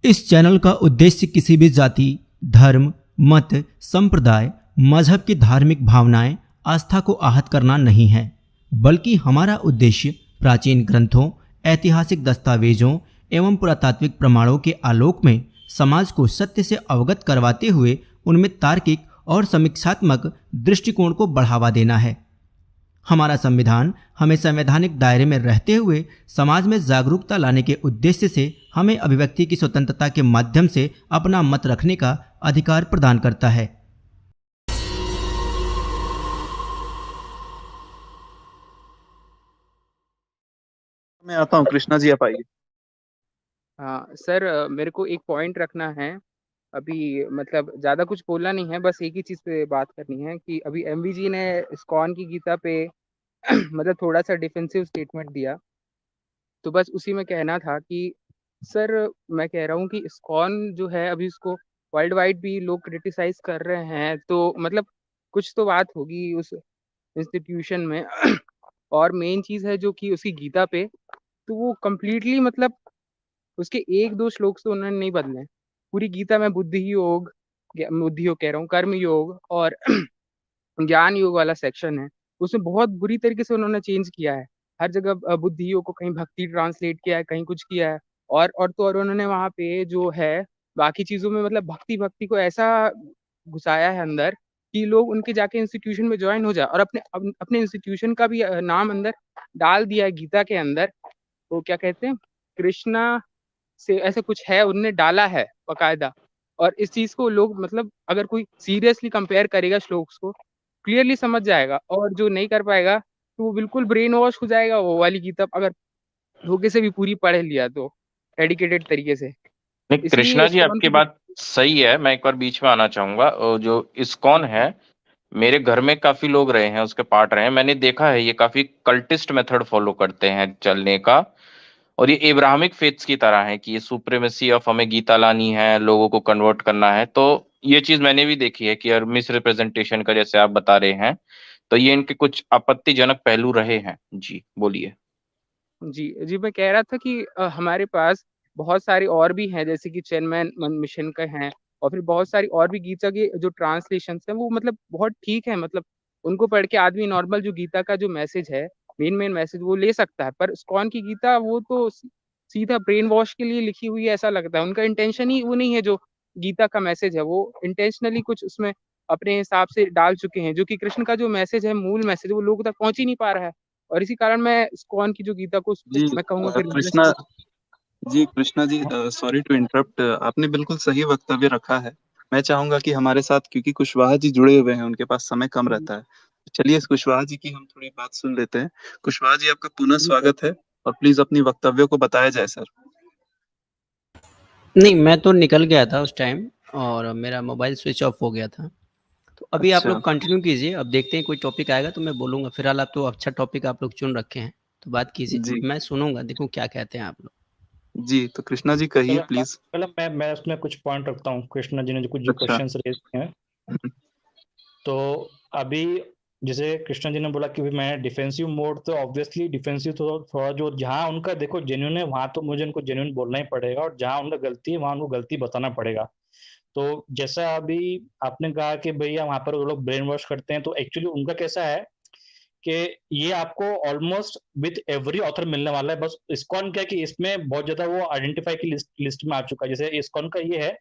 इस चैनल का उद्देश्य किसी भी जाति, धर्म, मत, संप्रदाय, मजहब की धार्मिक भावनाएं, आस्था को आहत करना नहीं है, बल्कि हमारा उद्देश्य प्राचीन ग्रंथों, ऐतिहासिक दस्तावेजों एवं पुरातात्विक प्रमाणों के आलोक में समाज को सत्य से अवगत करवाते हुए उनमें तार्किक और समीक्षात्मक दृष्टिकोण को बढ़ावा देना है। हमारा संविधान हमें संवैधानिक दायरे में रहते हुए समाज में जागरूकता लाने के उद्देश्य से हमें अभिव्यक्ति की स्वतंत्रता के माध्यम से अपना मत रखने का अधिकार प्रदान करता है। मैं आता हूँ। कृष्णा जी आप आइए। हाँ सर, मेरे को एक पॉइंट रखना है। अभी मतलब ज़्यादा कुछ बोलना नहीं है, बस एक ही चीज़ पे बात करनी है कि अभी एमवी जी ने इस्कॉन की गीता पे मतलब थोड़ा सा डिफेंसिव स्टेटमेंट दिया, तो बस उसी में कहना था कि सर, मैं कह रहा हूँ कि इस्कॉन जो है अभी उसको वर्ल्ड वाइड भी लोग क्रिटिसाइज कर रहे हैं, तो मतलब कुछ तो बात होगी उस इंस्टीट्यूशन में। और मेन चीज़ है जो कि उसकी गीता पे, तो वो कम्प्लीटली मतलब उसके एक दो श्लोक से उन्होंने नहीं बदले। पूरी गीता में बुद्धि योग कह रहा हूँ, कर्म योग और ज्ञान योग वाला सेक्शन है, उसमें बहुत बुरी तरीके से उन्होंने चेंज किया है। हर जगह बुद्धि योग को कहीं भक्ति ट्रांसलेट किया है, कहीं कुछ किया है। और तो और उन्होंने वहाँ पे जो है बाकी चीज़ों में मतलब भक्ति भक्ति को ऐसा घुसाया है अंदर कि लोग उनके जाके इंस्टीट्यूशन में ज्वाइन हो जाए, और अपने इंस्टीट्यूशन का भी नाम अंदर डाल दिया है गीता के अंदर। वो क्या कहते हैं, कृष्णा से ऐसे कुछ है, उनने डाला है बकायदा। और इस चीज को लोग मतलब अगर कोई सीरियसली कंपेयर करेगा श्लोक्स को, क्लियरली समझ जाएगा। और जो नहीं कर पाएगा तो वो बिल्कुल ब्रेन वॉश हो जाएगा वो वाली गीता, अगर धोखे से भी पूरी पढ़ लिया तो डेडिकेटेड तरीके से। नहीं, इसलिए कृष्णा जी इस्कॉन आपकी की बात सही है। मैं एक बार बीच में आना चाहूंगा। जो इस्कॉन है, मेरे घर में काफी लोग रहे हैं, उसके पार्ट रहे हैं। मैंने देखा है ये काफी कल्टिस्ट मेथड फॉलो करते हैं चलने का। और ये एब्राहमिक फेथ्स की तरह है कि ये सुप्रीमेसी ऑफ हमें गीता लानी है, लोगों को कन्वर्ट करना है। तो ये चीज मैंने भी देखी है कि मिस रिप्रेजेंटेशन का जैसे आप बता रहे हैं, तो ये इनके कुछ आपत्तिजनक पहलू रहे हैं। जी बोलिए। जी जी, मैं कह रहा था कि हमारे पास बहुत सारे और भी हैं, जैसे कि चेन्मैन मिशन का हैं, और फिर बहुत सारी और भी गीता के जो ट्रांसलेशन हैं वो मतलब बहुत ठीक है। मतलब उनको पढ़ के आदमी नॉर्मल जो गीता का जो मैसेज है, मेन मैसेज वो ले सकता है। पर इस्कॉन की गीता वो तो सीधा ब्रेन वॉश के लिए लिखी हुई है ऐसा लगता है। उनका इंटेंशन ही वो नहीं है, जो गीता का मैसेज है वो इंटेंशनली कुछ उसमें अपने हिसाब से डाल चुके हैं, जो कि कृष्ण का जो मैसेज है, मूल मैसेज, वो लोगों तक पहुंच ही नहीं पा रहा है। और इसी कारण मैं इस्कॉन की जो गीता को जी मैं कहूंगा कि Krishna ji sorry to interrupt. आपने बिल्कुल सही वक्तव्य रखा है। मैं चाहूंगा कि हमारे साथ, क्योंकि कुशवाहा जी जुड़े हुए हैं, उनके पास समय कम रहता है, चलिए कुशवाहा जी की हम थोड़ी बात सुन लेते हैं। कुशवाहा जी आपका पुनः स्वागत है, और प्लीज अपनी वक्तव्य को बताया जाए सर। नहीं, मैं तो निकल गया था उस टाइम और मेरा मोबाइल स्विच ऑफ हो गया था। तो अभी आप अच्छा। लोग कंटिन्यू कीजिए, अब देखते हैं कोई टॉपिक आएगा तो मैं बोलूँगा। फिलहाल आप तो अच्छा टॉपिक आप लोग चुन रखे हैं, तो बात कीजिए, जी मैं सुनूंगा, देखूँ क्या कहते हैं आप लोग। जी, तो कृष्णा जी कहिए प्लीज। पहले मैं उसमें कुछ पॉइंट रखता हूँ। कृष्णा जी ने जो अच्छा। क्वेश्चंस रेज किए हैं, तो अभी जैसे कृष्णा जी ने बोला कि मैं डिफेंसिव मोड, तो ऑब्वियसली डिफेंसिव तो थोड़ा जो जहां उनका देखो जेन्युइन है वहां तो मुझे उनको जेन्युइन बोलना ही पड़ेगा, और जहां उनका गलती है वहां उनको गलती बताना पड़ेगा। तो जैसा अभी आपने कहा कि भैया वहां पर वो लोग ब्रेन वॉश करते हैं, तो एक्चुअली उनका कैसा है कि ये आपको ऑलमोस्ट विद एवरी ऑथर मिलने वाला है। बस इस्कॉन क्या है कि इसमें बहुत ज्यादा वो आइडेंटिफाई की लिस्ट में आ चुका है। जैसे इस्कॉन का ये है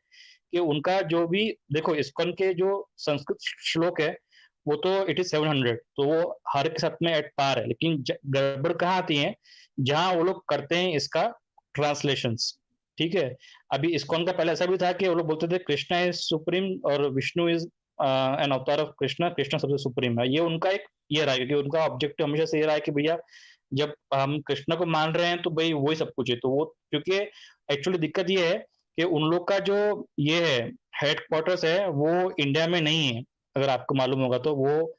कि उनका जो भी देखो, इस्कॉन के जो संस्कृत श्लोक है वो तो इट इज 700, तो वो हर के साथ में एट पार है। लेकिन गड़बड़ कहाँ आती है, जहां वो लोग करते हैं इसका ट्रांसलेशंस। ठीक है, अभी इस्कॉन का पहले ऐसा भी था कि वो लोग बोलते थे कृष्णा इज सुप्रीम और विष्णु इज एन अवतार ऑफ कृष्णा, कृष्णा सबसे सुप्रीम है। ये उनका एक ये रहा है, क्योंकि उनका ऑब्जेक्टिव हमेशा से ये रहा है कि भैया जब हम कृष्णा को मान रहे हैं तो भाई वही सब कुछ है। तो वो क्योंकि एक्चुअली दिक्कत ये है कि उन लोग का जो ये है हेडक्वार्टर्स है वो इंडिया में नहीं है, अगर आपको मालूम होगा तो वो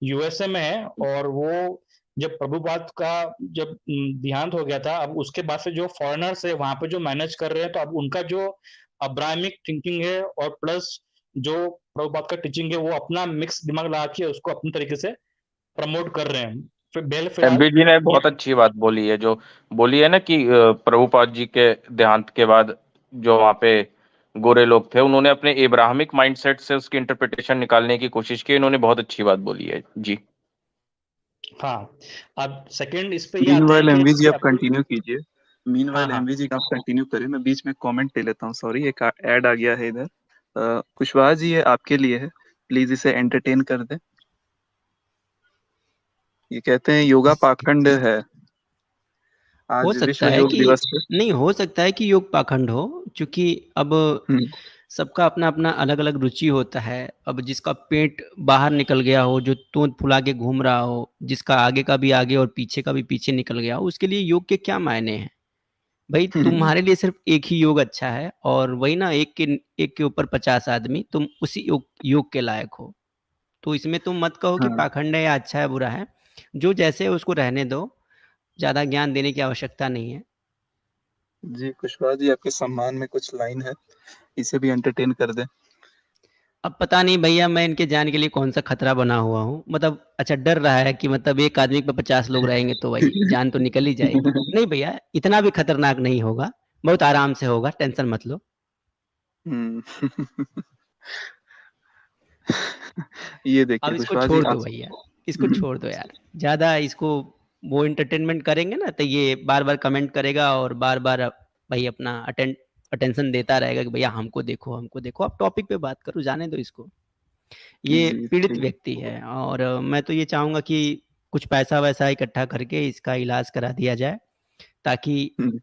यूएसए में है। और वो जब प्रभुपाद का जब देहांत हो गया था, अब उसके बाद से जो फॉरेनर्स है वहां पे जो मैनेज कर रहे हैं, तो अब उनका जो अब्राहमिक थिंकिंग है और प्लस जो प्रभुपाद का टीचिंग है वो अपना मिक्स दिमाग लगा के उसको अपने तरीके से प्रमोट कर रहे हैं। फिलहाल एमबी जी ने बहुत अच्छी बात बोली है, जो बोली है ना कि प्रभुपाद जी के देहांत के बाद जो वहाँ पे गोरे लोग थे, उन्होंने अपने एब्राहमिक माइंडसेट से उसकी इंटरप्रिटेशन निकालने की कोशिश की। इन्होंने बहुत अच्छी बात बोली है जी। हाँ, अब सेकंड इस पे ये आते हैं मीनवाइल कि एमवी जी जैसे आप कंटिन्यू कीजिए। हाँ मीनवाइल हाँ एमवी जी आप कंटिन्यू करें, मैं बीच में कमेंट ले लेता हूँ, सॉरी एक ऐड आ गया है इधर। कुशवाहा जी ये आपके लिए है, प्लीज इसे एंटरटेन कर दें। ये कहते हैं योगा पाखंड है हो आज सकता विश्व है योग कि दिवस पे। नहीं, हो सकता है कि योग पाखंड हो, क्योंकि अब हम्म, सबका अपना अपना अलग अलग रुचि होता है। अब जिसका पेट बाहर निकल गया हो, जो तोंद फुला के घूम रहा हो, जिसका आगे का भी आगे और पीछे का भी पीछे निकल गया हो, उसके लिए योग के क्या मायने हैं भाई? तुम्हारे लिए सिर्फ एक ही योग अच्छा है, और वही ना, एक के ऊपर 50 आदमी, तुम उसी योग के लायक हो। तो इसमें तुम मत कहो कि हाँ पाखंड है या अच्छा है बुरा है। जो जैसे है उसको रहने दो, ज्यादा ज्ञान देने की आवश्यकता नहीं है। जी, कुशवाहा जी आपके सम्मान में कुछ लाइन है, इसे भी एंटरटेन कर दें। अब पता नहीं भैया, मैं इनके जान के लिए कौन सा खतरा बना हुआ हूँ। मतलब अच्छा, डर रहा है कि मतलब एक आदमी पे 50 लोग रहेंगे तो भाई जान तो निकल ही जाएगी। नहीं भैया, इतना भी खतरनाक नहीं होगा, बहुत आराम से होगा, टेंशन मत लो। हम्म, ये अब देखिए इसको कुशवाहा जी छोड़ दो आप। भैया, इसको छोड़ दो यार। ज्यादा इसको वो इंटरटेनमेंट करेंगे ना, तो ये बार बार कमेंट करेगा और बार बार भाई अपना अटेंशन देता रहेगा कि भैया हमको देखो, हमको देखो। आप टॉपिक पे बात करो, जाने दो इसको। ये जी पीड़ित ठीक। व्यक्ति है, और मैं तो ये चाहूंगा कि कुछ पैसा वैसा इकट्ठा करके इसका इलाज करा दिया जाए, ताकि हम्म,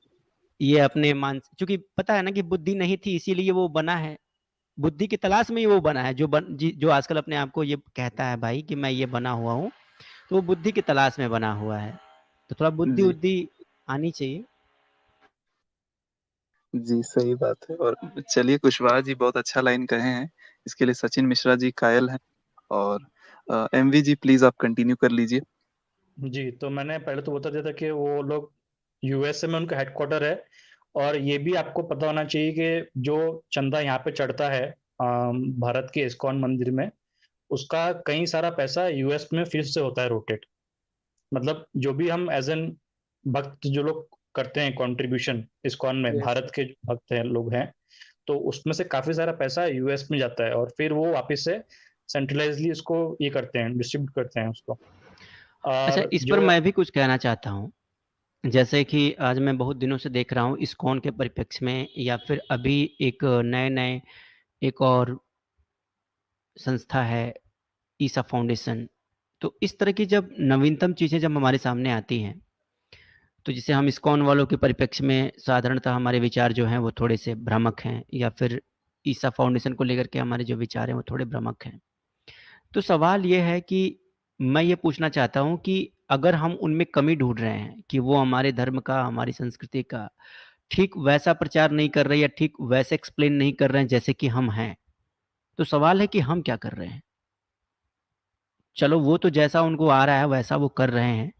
ये अपने मान, क्योंकि पता है ना कि बुद्धि नहीं थी इसीलिए वो बना है। बुद्धि की तलाश में ही वो बना है, जो आजकल अपने आप को ये कहता है भाई कि मैं ये बना हुआ हूँ, तो वो बुद्धि की तलाश में बना हुआ है। तो थोड़ा बुद्धि जी उद्धि आनी चाहिए। जी सही बात है। और चलिए कुशवाहा जी बहुत अच्छा लाइन कहे हैं, इसके लिए सचिन मिश्रा जी कायल हैं। और एमवी जी प्लीज आप कंटिन्यू कर लीजिए। जी, तो मैंने पहले तो बता दिया था कि वो लोग यूएसए में उनका हेडक्वार्टर है। और ये भी आपको पता होना चाहिए कि जो चंदा यहाँ पे चढ़ता है भारत के इस्कॉन मंदिर में, उसका कई सारा पैसा यूएस में फिर से होता है रोटेट। मतलब जो भी हम एज एन भक्त जो लोग करते हैं कंट्रीब्यूशन इस्कॉन में, यस भारत के जो भक्त हैं लोग हैं, तो उसमें से काफी सारा पैसा यूएस में जाता है और फिर वो वापस से सेंट्रलाइजली उसको ये करते हैं, डिस्ट्रीब्यूट करते हैं उसको। अच्छा, और इस पर जो मैं भी कुछ कहना चाहता हूँ। जैसे कि आज मैं बहुत दिनों से देख रहा हूँ इस्कॉन के परिप्रेक्ष्य में, या फिर अभी एक नए नए एक और संस्था है, ईसा फाउंडेशन। तो इस तरह की जब नवीनतम चीज़ें जब हमारे सामने आती हैं, तो जिसे हम इस्कॉन वालों के परिप्रेक्ष्य में साधारणतः हमारे विचार जो हैं वो थोड़े से भ्रामक हैं, या फिर ईसा फाउंडेशन को लेकर के हमारे जो विचार हैं वो थोड़े भ्रामक हैं। तो सवाल ये है कि मैं ये पूछना चाहता हूँ कि अगर हम उनमें कमी ढूंढ रहे हैं कि वो हमारे धर्म का, हमारी संस्कृति का ठीक वैसा प्रचार नहीं कर रहे, या ठीक वैसे एक्सप्लेन नहीं कर रहे हैं जैसे कि हम हैं, तो सवाल है कि हम क्या कर रहे हैं? चलो, वो तो जैसा उनको आ रहा है वैसा वो कर रहे हैं,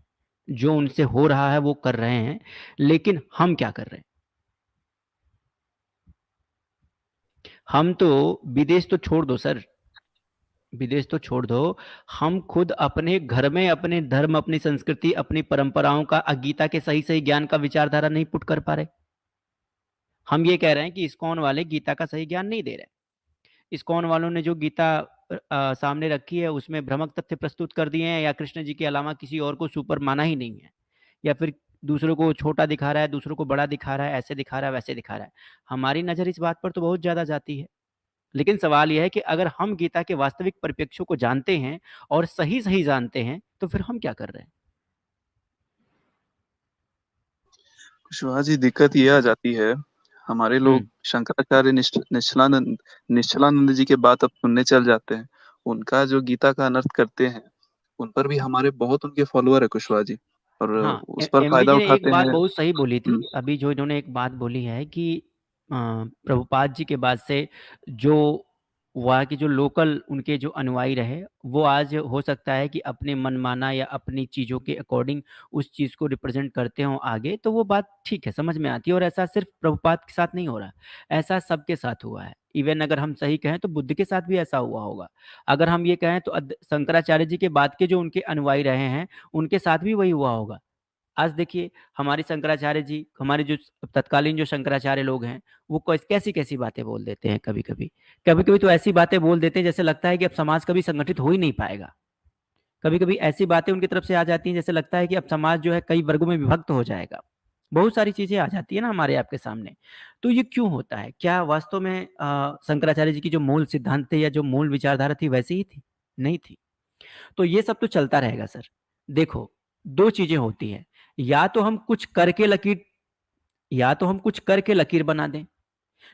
जो उनसे हो रहा है वो कर रहे हैं, लेकिन हम क्या कर रहे हैं? हम तो विदेश तो छोड़ दो सर, विदेश तो छोड़ दो, हम खुद अपने घर में अपने धर्म, अपनी संस्कृति, अपनी परंपराओं का, गीता के सही सही ज्ञान का विचारधारा नहीं पुट कर पा रहे। हम ये कह रहे हैं कि इस्कॉन वाले गीता का सही ज्ञान नहीं दे रहे। इस्कॉन वालों ने जो गीता सामने रखी है उसमें भ्रमक तथ्य प्रस्तुत कर दिए हैं, या कृष्ण जी के अलावा किसी और को सुपर माना ही नहीं है, या फिर दूसरों को छोटा दिखा रहा है, दूसरों को बड़ा दिखा रहा है, ऐसे दिखा रहा है, वैसे दिखा रहा है। हमारी नज़र इस बात पर तो बहुत ज़्यादा जाती है। लेकिन सवाल यह है कि अगर हम गीता के वास्तविक परिप्रेक्ष्य को जानते हैं और सही सही जानते हैं, तो फिर हम क्या कर रहे हैं? कुशवाहा जी दिक्कत ये आ जाती है, हमारे लोग शंकराचार्य निश्चलानंद जी के बात अब सुनने चल जाते हैं। उनका जो गीता का अनर्थ करते हैं, उन पर भी हमारे बहुत उनके फॉलोअर है कुशवाहा जी, और हाँ, उस पर एमवी फायदा जी ने एक उठाते बात हैं। बहुत सही बोली थी अभी, जो इन्होंने एक बात बोली है कि प्रभुपाद जी के बाद से जो वहाँ के जो लोकल उनके जो अनुयायी रहे, वो आज हो सकता है कि अपने मनमाना या अपनी चीज़ों के अकॉर्डिंग उस चीज़ को रिप्रेजेंट करते हों आगे, तो वो बात ठीक है, समझ में आती है। और ऐसा सिर्फ प्रभुपाद के साथ नहीं हो रहा, ऐसा सबके साथ हुआ है। इवन अगर हम सही कहें तो बुद्ध के साथ भी ऐसा हुआ होगा। अगर हम ये कहें तो शंकराचार्य जी के बाद के जो उनके अनुयायी रहे हैं, उनके साथ भी वही हुआ होगा। आज देखिए हमारे शंकराचार्य जी, हमारे जो तत्कालीन जो शंकराचार्य लोग हैं, वो कैसी कैसी बातें बोल देते हैं। कभी कभी कभी कभी तो ऐसी बातें बोल देते हैं जैसे लगता है कि अब समाज कभी संगठित हो ही नहीं पाएगा। कभी कभी ऐसी बातें उनकी तरफ से आ जाती हैं जैसे लगता है कि अब समाज जो है कई वर्गों में विभक्त हो जाएगा। बहुत सारी चीजें आ जाती है ना हमारे आपके सामने। तो ये क्यों होता है? क्या वास्तव में शंकराचार्य जी की जो मूल सिद्धांत थे या जो मूल विचारधारा थी वैसी ही थी? नहीं थी। तो ये सब तो चलता रहेगा सर। देखो, दो चीजें होती है, या तो हम कुछ करके लकीर बना दें,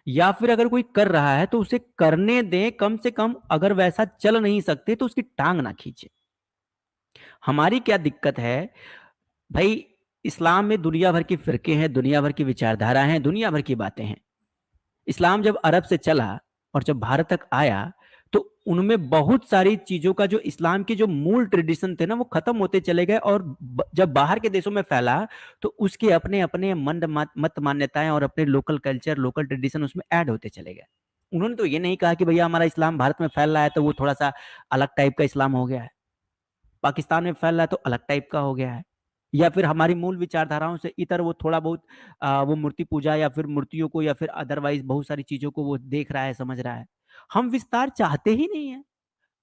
या फिर अगर कोई कर रहा है तो उसे करने दें। कम से कम अगर वैसा चल नहीं सकते तो उसकी टांग ना खींचे। हमारी क्या दिक्कत है भाई? इस्लाम में दुनिया भर की फिरके हैं, दुनिया भर की विचारधारा हैं, दुनिया भर की बातें हैं। इस्लाम जब अरब से चला और जब भारत तक आया तो उनमें बहुत सारी चीजों का जो इस्लाम के जो मूल ट्रेडिशन थे ना वो खत्म होते चले गए, और जब बाहर के देशों में फैला तो उसके अपने अपने मत मान्यताएं और अपने लोकल कल्चर, लोकल ट्रेडिशन उसमें ऐड होते चले गए। उन्होंने तो ये नहीं कहा कि भैया हमारा इस्लाम भारत में फैल रहा है तो वो थोड़ा सा अलग टाइप का इस्लाम हो गया है, पाकिस्तान में फैल रहा है तो अलग टाइप का हो गया है, या फिर हमारी मूल विचारधाराओं से इतर वो थोड़ा बहुत वो मूर्ति पूजा या फिर मूर्तियों को या फिर अदरवाइज बहुत सारी चीजों को वो देख रहा है, समझ रहा है। हम विस्तार चाहते ही नहीं है।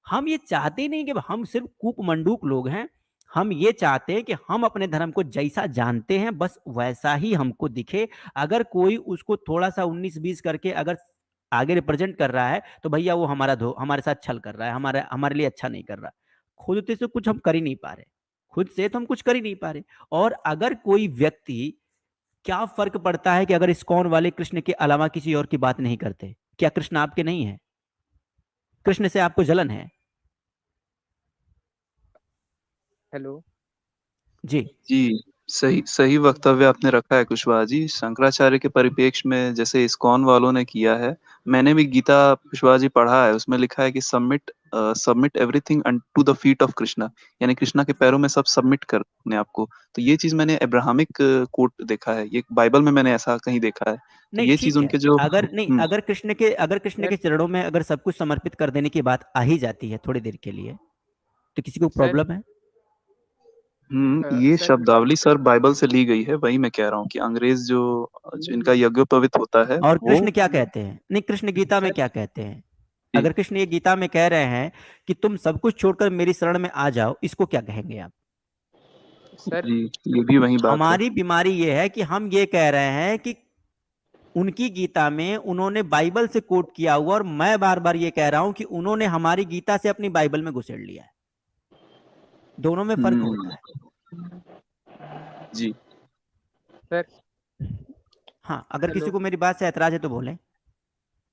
हम ये चाहते ही नहीं कि हम सिर्फ कूप मंडूक लोग हैं। हम ये चाहते हैं कि हम अपने धर्म को जैसा जानते हैं बस वैसा ही हमको दिखे। अगर कोई उसको थोड़ा सा 19-20 करके अगर आगे रिप्रेजेंट कर रहा है तो भैया वो हमारे साथ छल कर रहा है, हमारे लिए अच्छा नहीं कर रहा। खुद से कुछ हम कर ही नहीं पा रहे, खुद से तो हम कुछ कर ही नहीं पा रहे। और अगर कोई व्यक्ति, क्या फर्क पड़ता है कि अगर इस्कॉन वाले कृष्ण के अलावा किसी और की बात नहीं करते? क्या कृष्ण आपके नहीं है? कृष्ण से आपको जलन है? हेलो। जी जी, सही सही वक्तव्य आपने रखा है कुशवाहा जी। शंकराचार्य के परिप्रेक्ष्य में जैसे इस्कॉन वालों ने किया है, मैंने भी गीता कुशवाहा जी पढ़ा है, उसमें लिखा है कि submit everything unto the feet of Krishna, यानी कृष्णा के पैरों में सब सबमिट कर अपने आप को। तो ये चीज़ मैंने अब्राहमिक कोट देखा है, ये बाइबल में मैंने ऐसा कहीं देखा है। तो नहीं, ये चीज़ ठीक है। उनके जो अगर नहीं, हुँ, अगर कृष्ण के सर चरणों में अगर सब कुछ समर्पित कर देने की बात आ ही जाती है थोड़ी देर के लिए, तो किसी को सर प्रॉब्लम है? ये सर शब्दावली सर बाइबल से ली गई है, वही मैं कह रहा हूँ कि अंग्रेज़ जो इनका यज्ञोपवीत होता है, और वो कृष्ण क्या कहते हैं? नहीं, कृष्ण गीता में सर क्या कहते हैं? जी, अगर कृष्ण ये गीता में कह रहे हैं कि तुम सब कुछ छोड़कर मेरी शरण में आ जाओ, इसको क्या कहेंगे आप? सर जी, ये भी वही बात है। हमारी बीमारी ये है कि हम ये कह रहे हैं कि उनकी गीता में उन्होंने बाइबल से कोट किया हुआ, और मैं बार बार ये कह रहा हूं कि उन्होंने हमारी गीता से अपनी बाइबल में घुसेड़ लिया है। दोनों में फर्क होता हुँ, है। जी। सर हाँ, अगर किसी हेलो। को मेरी बात से ऐतराज है तो बोलें।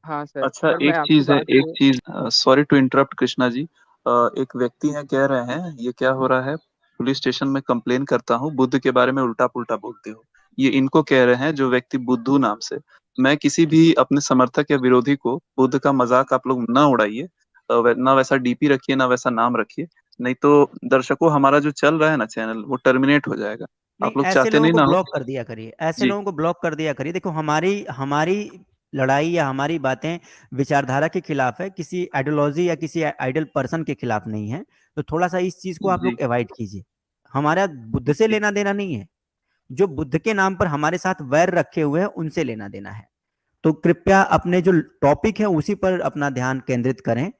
हाँ सर, अच्छा, सर मैं एक आपकी चीज़ है, बात एक से चीज़ sorry to interrupt Krishna ji. एक व्यक्ति हैं कह रहे हैं, ये क्या हो रहा है, पुलिस स्टेशन में कंप्लेन करता हूँ, बुद्ध के बारे में उल्टा-पुल्टा बोलते हो। ये इनको कह रहे हैं जो व्यक्ति बुद्धू नाम से। मैं किसी भी अपने समर्थक या विरोधी को बुद्ध का मज़ाक आप लोग ना उड़ाइए। ना वैसा डीपी रखिए, ना वैसा नाम रखिए, नहीं तो दर्शकों हमारा जो चल रहा है ना चैनल, वो टर्मिनेट हो जाएगा। नहीं, आप लोग ऐसे चाहते लोगों नहीं को ना हो? ब्लॉक कर दिया करिए, ऐसे जी, लोगों को ब्लॉक कर दिया करिए। देखो, हमारी हमारी लड़ाई या हमारी बातें विचारधारा के खिलाफ है, किसी आइडियोलॉजी या किसी आइडियल पर्सन के खिलाफ नहीं है। तो थोड़ा सा इस चीज को आप जी, लोग अवॉइड कीजिए। हमारा बुद्ध से जी, लेना देना नहीं है। जो बुद्ध के नाम पर हमारे साथ वैर रखे हुए हैं उनसे लेना देना है। तो कृपया अपने जो टॉपिक है उसी पर अपना ध्यान केंद्रित करें,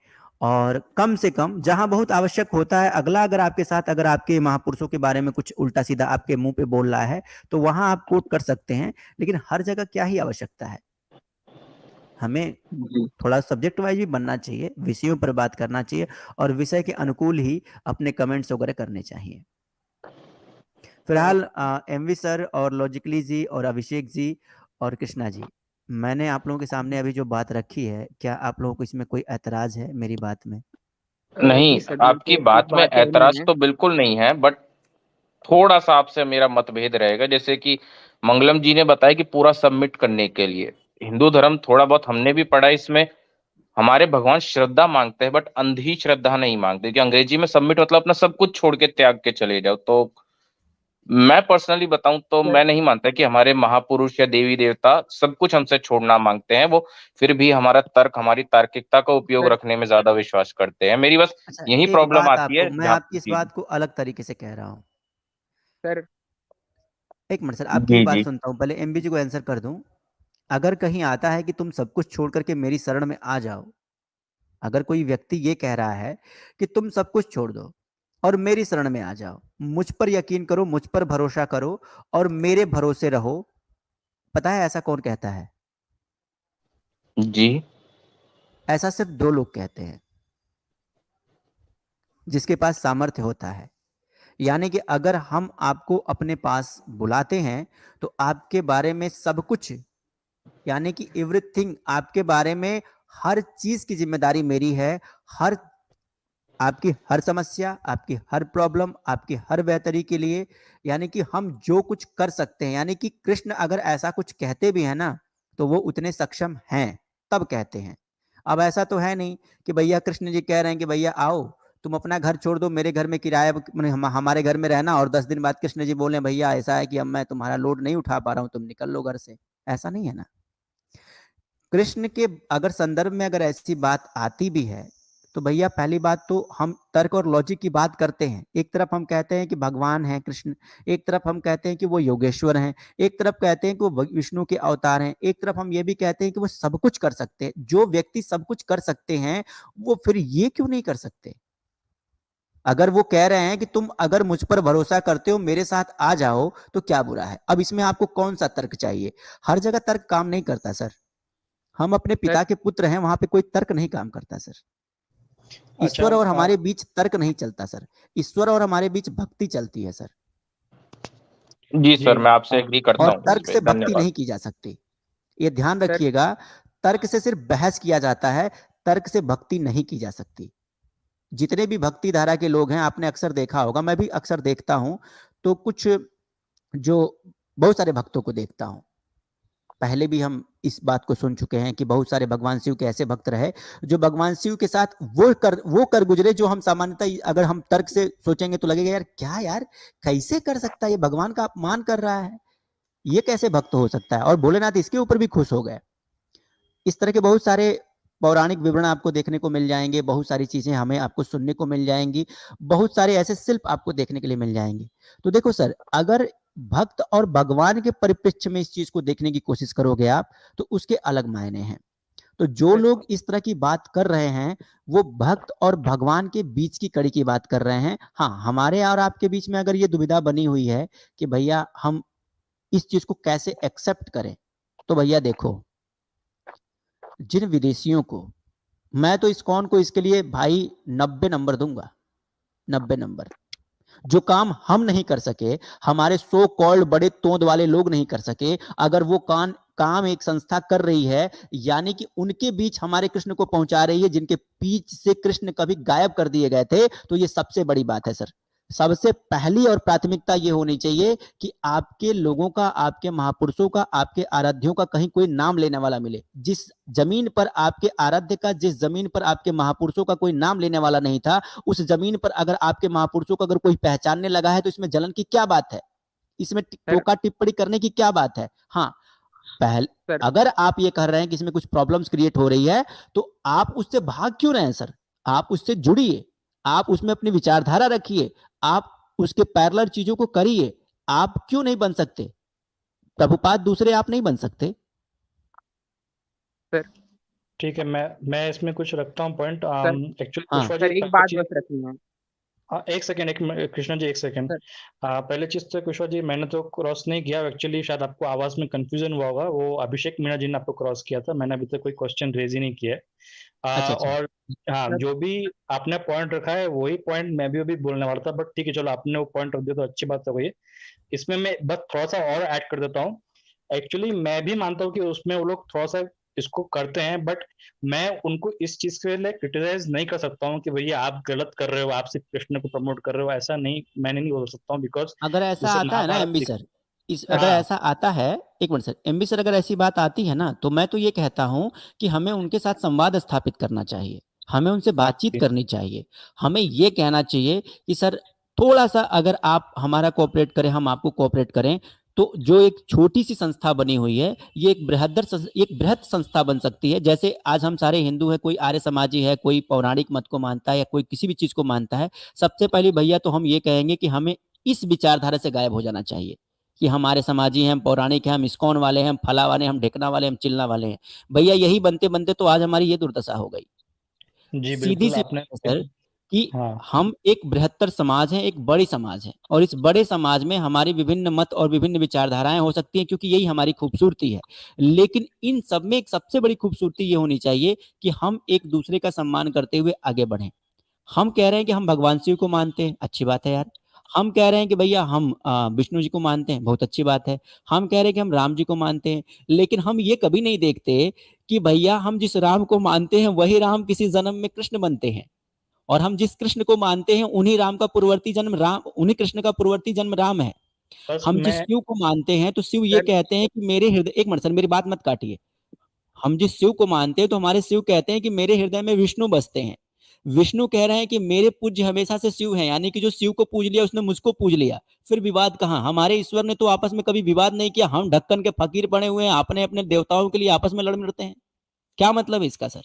और कम से कम जहां बहुत आवश्यक होता है, अगला अगर आपके साथ अगर आपके महापुरुषों के बारे में कुछ उल्टा सीधा आपके मुंह पे बोल रहा है तो वहां आप कोट कर सकते हैं, लेकिन हर जगह क्या ही आवश्यकता है? हमें जी, थोड़ा सब्जेक्ट वाइज भी बनना चाहिए, विषयों पर बात करना चाहिए, और विषय के अनुकूल ही अपने कमेंट्स वगैरह करने चाहिए। फिलहाल एमवी सर और लॉजिकली जी और अभिषेक जी और कृष्णा जी, मैंने आप लोगों के सामने अभी जो बात रखी है, क्या आप लोगों को इसमें कोई ऐतराज है मेरी बात में? नहीं, जी सर, मेरे आपकी को एक बात में बात कहनी ऐतराज है। तो बिल्कुल नहीं है, बट थोड़ा सा आपसे मेरा मतभेद रहेगा। जैसे कि मंगलम जी ने बताया कि पूरा सबमिट करने के लिए हिंदू धर्म, थोड़ा बहुत हमने भी पढ़ा, इसमें हमारे भगवान श्रद्धा मांगते हैं बट अंधी श्रद्धा नहीं मांगते, कि अंग्रेजी में सबमिट मतलब अपना सब कुछ छोड़ के त्याग के चले जाओ। तो मैं पर्सनली बताऊं तो सर मैं नहीं मानता कि हमारे महापुरुष या देवी देवता सब कुछ हमसे छोड़ना मांगते हैं। वो फिर भी हमारा तर्क, हमारी तार्किकता का उपयोग सर रखने में ज्यादा विश्वास करते हैं। मेरी बस अच्छा, यही एक प्रॉब्लम बात आती आपको, है मैं जहां आपकी इस जी। सर बात को अलग तरीके से कह रहा हूँ। सर एक मिनट सर, आपकी भी जी बात जी सुनता हूँ, पहले एमबी जी को आंसर कर दूं। अगर कहीं आता है कि तुम सब कुछ छोड़ करके मेरी शरण में आ जाओ, अगर कोई व्यक्ति ये कह रहा है कि तुम सब कुछ छोड़ दो और मेरी शरण में आ जाओ, मुझ पर यकीन करो, मुझ पर भरोसा करो और मेरे भरोसे रहो, पता है ऐसा कौन कहता है? जी ऐसा सिर्फ 2 लोग कहते हैं, जिसके पास सामर्थ्य होता है। यानी कि अगर हम आपको अपने पास बुलाते हैं तो आपके बारे में सब कुछ, यानी कि एवरीथिंग, आपके बारे में हर चीज की जिम्मेदारी मेरी है। हर आपकी हर समस्या, आपकी हर प्रॉब्लम, आपकी हर बेहतरी के लिए, यानी कि हम जो कुछ कर सकते हैं, यानी कि कृष्ण अगर ऐसा कुछ कहते भी हैं ना, तो वो उतने सक्षम हैं, तब कहते हैं। अब ऐसा तो है नहीं कि भैया कृष्ण जी कह रहे हैं कि भैया आओ, तुम अपना घर छोड़ दो, मेरे घर में किराया हमारे घर में रहना, और 10 दिन बाद कृष्ण जी बोले भैया ऐसा है कि अब मैं तुम्हारा लोड नहीं उठा पा रहा हूं, तुम निकल लो घर से। ऐसा नहीं है ना। कृष्ण के अगर संदर्भ में अगर ऐसी बात आती भी है, तो भैया पहली बात तो हम तर्क और लॉजिक की बात करते हैं। एक तरफ हम कहते हैं कि भगवान है कृष्ण, एक तरफ हम कहते हैं कि वो योगेश्वर हैं, एक तरफ कहते हैं कि वो विष्णु के अवतार हैं, एक तरफ हम ये भी कहते हैं कि वो सब कुछ कर सकते हैं। जो व्यक्ति सब कुछ कर सकते हैं, वो फिर ये क्यों नहीं कर सकते? अगर वो कह रहे हैं कि तुम अगर मुझ पर भरोसा करते हो, मेरे साथ आ जाओ, तो क्या बुरा है? अब इसमें आपको कौन सा तर्क चाहिए? हर जगह तर्क काम नहीं करता सर। हम अपने सर पिता के पुत्र हैं, वहां पे कोई तर्क नहीं काम करता सर। अच्छा ईश्वर और हमारे बीच तर्क नहीं चलता सर, ईश्वर और हमारे बीच भक्ति चलती है सर। जी जी सर, मैं आपसे एग्री करता और हूँ इस तर्क पे, से भक्ति धन्यवाद। नहीं की जा सकती, ये ध्यान सर रखिएगा। तर्क से सिर्फ बहस किया जाता है, तर्क से भक्ति नहीं की जा सकती। जितने भी भक्ति धारा के लोग हैं, आपने अक्सर देखा होगा, मैं भी अक्सर देखता हूं, तो कुछ जो बहुत सारे भक्तों को देखता हूं, पहले भी हम इस बात को सुन चुके हैं कि बहुत सारे भगवान शिव के ऐसे भक्त रहे जो भगवान शिव के साथ वो कर गुजरे जो हम सामान्यतः अगर हम तर्क से सोचेंगे तो लगेगा यार क्या यार, कैसे कर सकता है, ये भगवान का अपमान कर रहा है, ये कैसे भक्त हो सकता है? और भोलेनाथ इसके ऊपर भी खुश हो गए। इस तरह के बहुत सारे पौराणिक विवरण आपको देखने को मिल जाएंगे, बहुत सारी चीजें हमें आपको सुनने को मिल जाएंगी, बहुत सारे ऐसे शिल्प आपको देखने के लिए मिल जाएंगे। तो देखो सर, अगर भक्त और भगवान के परिप्रेक्ष्य में इस चीज को देखने की कोशिश करोगे आप, तो उसके अलग मायने हैं। तो जो सर लोग इस तरह की बात कर रहे हैं, वो भक्त और भगवान के बीच की कड़ी की बात कर रहे हैं। हाँ, हमारे और आपके बीच में अगर ये दुविधा बनी हुई है कि भैया हम इस चीज को कैसे एक्सेप्ट करें, तो भैया देखो, जिन विदेशियों को, मैं तो इस्कॉन को इसके लिए भाई 90 नंबर दूंगा, 90 नंबर। जो काम हम नहीं कर सके, हमारे सो कॉल्ड बड़े तोंद वाले लोग नहीं कर सके, अगर वो काम एक संस्था कर रही है, यानी कि उनके बीच हमारे कृष्ण को पहुंचा रही है, जिनके बीच से कृष्ण कभी गायब कर दिए गए थे, तो ये सबसे बड़ी बात है सर। सबसे पहली और प्राथमिकता ये होनी चाहिए कि आपके लोगों का, आपके महापुरुषों का, आपके आराध्यों का कहीं कोई नाम लेने वाला मिले। जिस जमीन पर आपके आराध्य का, जिस जमीन पर आपके महापुरुषों का कोई नाम लेने वाला नहीं था, उस जमीन पर अगर आपके महापुरुषों को अगर कोई पहचानने लगा है, तो इसमें जलन की क्या बात है? इसमें सर टोका टिप्पणी करने की क्या बात है? हाँ, पहले सर अगर आप ये कह रहे हैं कि इसमें कुछ प्रॉब्लम्स क्रिएट हो रही है, तो आप उससे भाग क्यों रहे हैं सर? आप उससे जुड़िए, आप उसमें अपनी विचारधारा रखिए, आप उसके पैरेलल चीजों को करिए। आप क्यों नहीं बन सकते? प्रभुपाद दूसरे आप नहीं बन सकते? सर ठीक है, मैं इसमें कुछ रखता हूँ पॉइंट। सर एक्चुअली हाँ कुशवा जी, सर एक बात बस रखनी है एक सेकेंड, कृष्णा जी एक सेकेंड। सर। पहले चीज तो कुशवा जी, मैंने तो क्रॉस नहीं किया एक्चुअली, शायद आपको आवाज में कंफ्यूजन हुआ होगा, वो अभिषेक मीणा जी ने आपको क्रॉस किया था, मैंने अभी तक कोई क्वेश्चन रेज ही नहीं किया है। अच्छा अच्छा। और हाँ, सर जो भी आपने पॉइंट रखा है वही पॉइंट मैं भी अभी बोलने वाला था, बट ठीक है चलो, आपने वो पॉइंट रख दिया तो अच्छी बात हो गई है। इसमें मैं बस थोड़ा सा और ऐड कर देता हूँ। एक्चुअली मैं भी मानता हूँ कि उसमें वो लोग थोड़ा सा इसको करते हैं, बट मैं उनको इस चीज के लिए क्रिटिसाइज नहीं कर सकता हूँ कि भैया आप गलत कर रहे हो, आप सिर्फ कृष्ण को प्रमोट कर रहे हो, ऐसा नहीं, मैंने नहीं बोल सकता हूँ, बिकॉज अगर ऐसा जैसे आता है ना महाभारत एमबी सर, अगर हाँ ऐसा आता है, एक मिनट सर, एमबी सर, अगर ऐसी बात आती है ना, तो मैं तो ये कहता हूं कि हमें उनके साथ संवाद स्थापित करना चाहिए, हमें उनसे हाँ बातचीत करनी चाहिए। हमें ये कहना चाहिए कि सर, थोड़ा सा अगर आप हमारा कोऑपरेट करें, हम आपको कोऑपरेट करें, तो जो एक छोटी सी संस्था बनी हुई है, ये एक बृहद संस्था बन सकती है। जैसे आज हम सारे हिंदू हैं, कोई आर्य समाजी है, कोई पौराणिक मत को मानता है, या कोई किसी भी चीज को मानता है, सबसे पहले भैया तो हम ये कहेंगे कि हमें इस विचारधारा से गायब हो जाना चाहिए। कि हमारे समाजी हैं, हम पौराणिक हैं, हम इस्कॉन वाले हैं, हम फला वाले हैं, हम ढेकना वाले, हम चिल्ला वाले हैं। भैया यही बनते बनते तो आज हमारी ये दुर्दशा हो गई। जी सीधी बिल्कुल सी आपने बात है सर कि हाँ हम एक बृहत्तर समाज हैं, एक बड़ी समाज है, और इस बड़े समाज में हमारी विभिन्न मत और विभिन्न विचारधाराएं हो सकती हैं, क्योंकि यही हमारी खूबसूरती है। लेकिन इन सब में एक सबसे बड़ी खूबसूरती ये होनी चाहिए कि हम एक दूसरे का सम्मान करते हुए आगे बढ़ें। हम कह रहे हैं कि हम भगवान शिव को मानते हैं, अच्छी बात है यार। हम कह रहे हैं कि भैया हम विष्णु जी को मानते हैं, बहुत अच्छी बात है। हम कह रहे हैं कि हम राम जी को मानते हैं, लेकिन हम ये कभी नहीं देखते कि भैया हम जिस राम को मानते हैं वही राम किसी जन्म में कृष्ण बनते हैं, और हम जिस कृष्ण को मानते हैं उन्हीं राम का पूर्ववर्ती जन्म राम, उन्हीं कृष्ण का पूर्ववर्ती जन्म राम है। बस हम जिस मैं शिव को मानते हैं तो शिव ये सर कहते हैं कि मेरे हृदय, एक मिनट सर मेरी बात मत काटिए। हम जिस शिव को मानते हैं तो हमारे शिव कहते हैं कि मेरे हृदय में विष्णु बसते हैं। विष्णु कह रहे हैं कि मेरे पूज्य हमेशा से शिव हैं, यानी कि जो शिव को पूज लिया उसने मुझको पूज लिया। फिर विवाद कहाँ? हमारे ईश्वर ने तो आपस में कभी विवाद नहीं किया। हम ढक्कन के फकीर बने हुए हैं, अपने अपने देवताओं के लिए आपस में लड़ते हैं। क्या मतलब है इसका सर?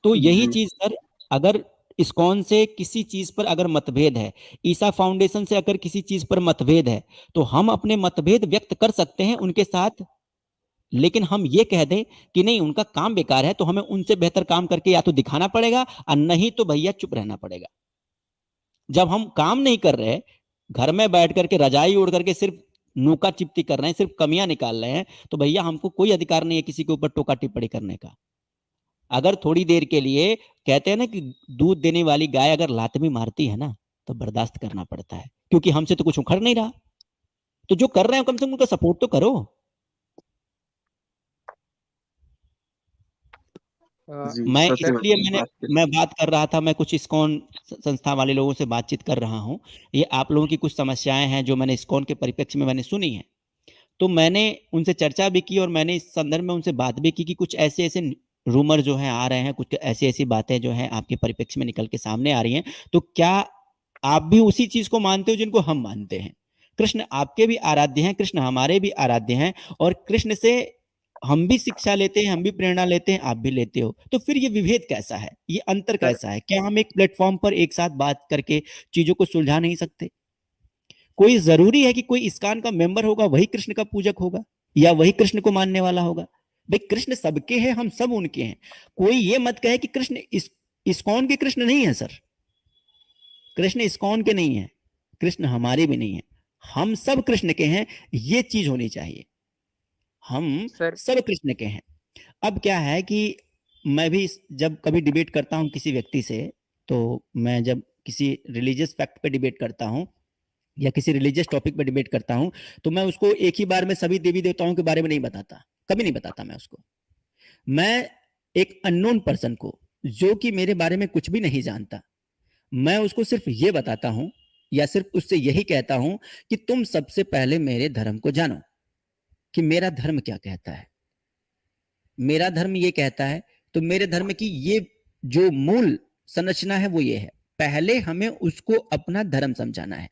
तो यही जी चीज सर, अगर इस्कॉन से किसी चीज पर अगर मतभेद है, ईसा फाउंडेशन से अगर किसी चीज पर मतभेद है, तो हम अपने मतभेद व्यक्त कर सकते हैं उनके साथ। लेकिन हम ये कह दें कि नहीं उनका काम बेकार है, तो हमें उनसे बेहतर काम करके या तो दिखाना पड़ेगा, और नहीं तो भैया चुप रहना पड़ेगा। जब हम काम नहीं कर रहे, घर में बैठ करके रजाई ओढ़ करके सिर्फ नूका चिप्ती कर रहे हैं, सिर्फ कमियां निकाल रहे हैं, तो भैया हमको कोई अधिकार नहीं है किसी के ऊपर टोका टिप्पणी करने का। अगर थोड़ी देर के लिए, कहते हैं ना कि दूध देने वाली गाय अगर लात भी मारती है ना, तो बर्दाश्त करना पड़ता है, क्योंकि हमसे तो कुछ उखड़ नहीं रहा। तो जो कर रहे हैं कम से कम उनका सपोर्ट तो करो। जी मैं सच सर बात इसलिए है मैंने आपके। मैं बात कर रहा था, मैं कुछ इस्कॉन संस्था वाले लोगों से बातचीत कर रहा हूँ। ये आप लोगों की कुछ समस्याएं हैं जो मैंने इस्कॉन के परिप्रेक्ष्य में मैंने सुनी है, तो मैंने उनसे चर्चा भी की, और मैंने इस संदर्भ में उनसे बात भी की कि कुछ ऐसे ऐसे रूमर जो है आ रहे हैं, कुछ ऐसी ऐसी बातें जो है आपके परिप्रेक्ष्य में निकल के सामने आ रही हैं। तो क्या आप भी उसी चीज को मानते हो जिनको हम मानते हैं? कृष्ण आपके भी आराध्य हैं, कृष्ण हमारे भी आराध्य हैं, और कृष्ण से हम भी शिक्षा लेते हैं, हम भी प्रेरणा लेते हैं, आप भी लेते हो। तो फिर ये विभेद कैसा है, ये अंतर सर कैसा है? क्या हम एक प्लेटफॉर्म पर एक साथ बात करके चीजों को सुलझा नहीं सकते? कोई जरूरी है कि कोई इस्कॉन का मेंबर होगा वही कृष्ण का पूजक होगा, या वही कृष्ण को मानने वाला होगा? भाई कृष्ण सबके हैं, हम सब उनके हैं। कोई ये मत कहे कि कृष्ण इस्कॉन के कृष्ण नहीं है सर। कृष्ण इस्कॉन के नहीं है, कृष्ण हमारे भी नहीं है, हम सब कृष्ण के हैं। ये चीज होनी चाहिए, हम सर सब कृष्ण के हैं। अब क्या है कि मैं भी जब कभी डिबेट करता हूं किसी व्यक्ति से, तो मैं जब किसी रिलीजियस फैक्ट पे डिबेट करता हूं या किसी रिलीजियस टॉपिक पे डिबेट करता हूं, तो मैं उसको एक ही बार में सभी देवी देवताओं के बारे में नहीं बताता, कभी नहीं बताता मैं उसको। मैं एक अननोन पर्सन को, जो कि मेरे बारे में कुछ भी नहीं जानता, मैं उसको सिर्फ ये बताता हूं, या सिर्फ उससे यही कहता हूं कि तुम सबसे पहले मेरे धर्म को जानो, कि मेरा धर्म क्या कहता है। मेरा धर्म ये कहता है, तो मेरे धर्म की ये जो मूल संरचना है वो ये है, पहले हमें उसको अपना धर्म समझाना है।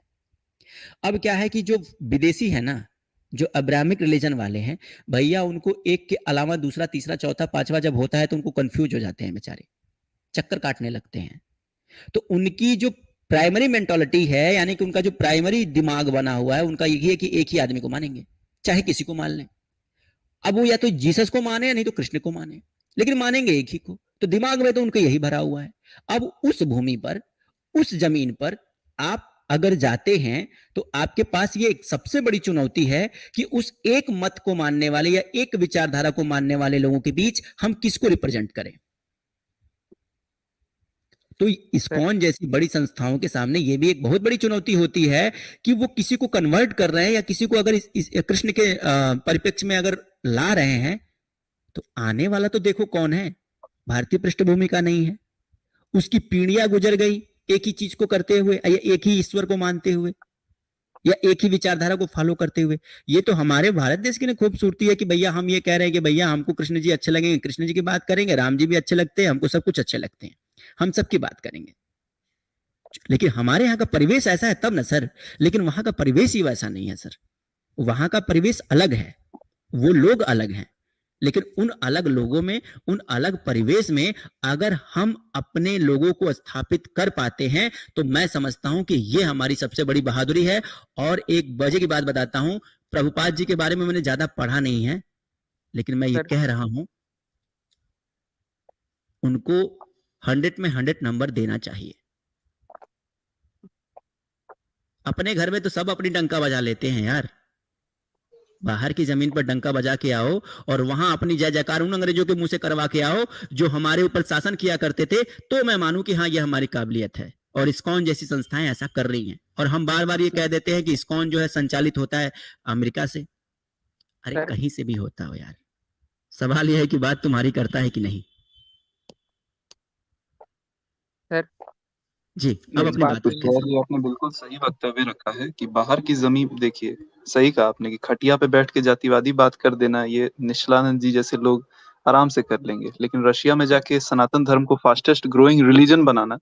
अब क्या है कि जो विदेशी है ना, जो अब्राहमिक रिलीजन वाले हैं, भैया उनको एक के अलावा दूसरा तीसरा चौथा पांचवा जब होता है तो उनको कंफ्यूज हो जाते हैं बेचारे, चक्कर काटने लगते हैं। तो उनकी जो प्राइमरी मेंटालिटी है, यानी कि उनका जो प्राइमरी दिमाग बना हुआ है, उनका यही है कि एक ही आदमी को मानेंगे, चाहे किसी को मान लें। अब वो या तो जीसस को माने या नहीं तो कृष्ण को माने, लेकिन मानेंगे एक ही को। तो दिमाग में तो उनका यही भरा हुआ है। अब उस भूमि पर, उस जमीन पर आप अगर जाते हैं, तो आपके पास ये एक सबसे बड़ी चुनौती है कि उस एक मत को मानने वाले या एक विचारधारा को मानने वाले लोगों के बीच हम किसको रिप्रेजेंट करें। तो सर इस्कॉन जैसी बड़ी संस्थाओं के सामने ये भी एक बहुत बड़ी चुनौती होती है कि वो किसी को कन्वर्ट कर रहे हैं, या किसी को अगर इस कृष्ण के परिप्रेक्ष्य में अगर ला रहे हैं, तो आने वाला तो देखो कौन है, भारतीय पृष्ठभूमि का नहीं है। उसकी पीढ़ियां गुजर गई एक ही चीज को करते हुए, या एक ही ईश्वर को मानते हुए, या एक ही विचारधारा को फॉलो करते हुए। ये तो हमारे भारत देश की ना खूबसूरती है कि भैया हम ये कह रहे हैं कि भैया हमको कृष्ण जी अच्छे लगेंगे, कृष्ण जी की बात करेंगे, राम जी भी अच्छे लगते हैं, हमको सब कुछ अच्छे लगते हैं, हम सबकी बात करेंगे। लेकिन हमारे यहाँ का परिवेश ऐसा है तब ना सर, लेकिन वहां का परिवेश ही वैसा नहीं है सर। वहां का परिवेश अलग है, वो लोग अलग हैं, लेकिन उन अलग लोगों में, उन अलग परिवेश में अगर हम अपने लोगों को स्थापित कर पाते हैं तो मैं समझता हूं कि ये हमारी सबसे बड़ी बहादुरी है। और एक वजह की बात बताता हूं, प्रभुपाद जी के बारे में मैंने ज्यादा पढ़ा नहीं है, लेकिन मैं ये सर कह रहा हूं उनको 100 में 100 नंबर देना चाहिए। अपने घर में तो सब अपनी डंका बजा लेते हैं यार, बाहर की जमीन पर डंका बजा के आओ और वहां अपनी जय जयकार उन अंग्रेजों के मुंह से करवा के आओ जो हमारे ऊपर शासन किया करते थे, तो मैं मानूं कि हाँ ये हमारी काबिलियत है। और इस्कॉन जैसी संस्थाएं ऐसा कर रही हैं। और हम बार बार ये कह देते हैं कि इस्कॉन जो है संचालित होता है अमेरिका से। अरे सर कहीं से भी होता हो यार, सवाल यह है कि बात तुम्हारी करता है कि नहीं। सर जी अब मेरी अपनी बात बात सुनिए। रखिए कुशवाहा सर। जी, आपने बिल्कुल सही वक्तव्य रखा है कि बाहर की जमीन, देखिए सही कहा आपने कि खटिया पे बैठ के जातिवादी बात कर देना ये निश्चलानंद जी जैसे लोग आराम से कर लेंगे, लेकिन रशिया में जाके सनातन धर्म को फास्टेस्ट ग्रोइंग रिलीजन बनाना,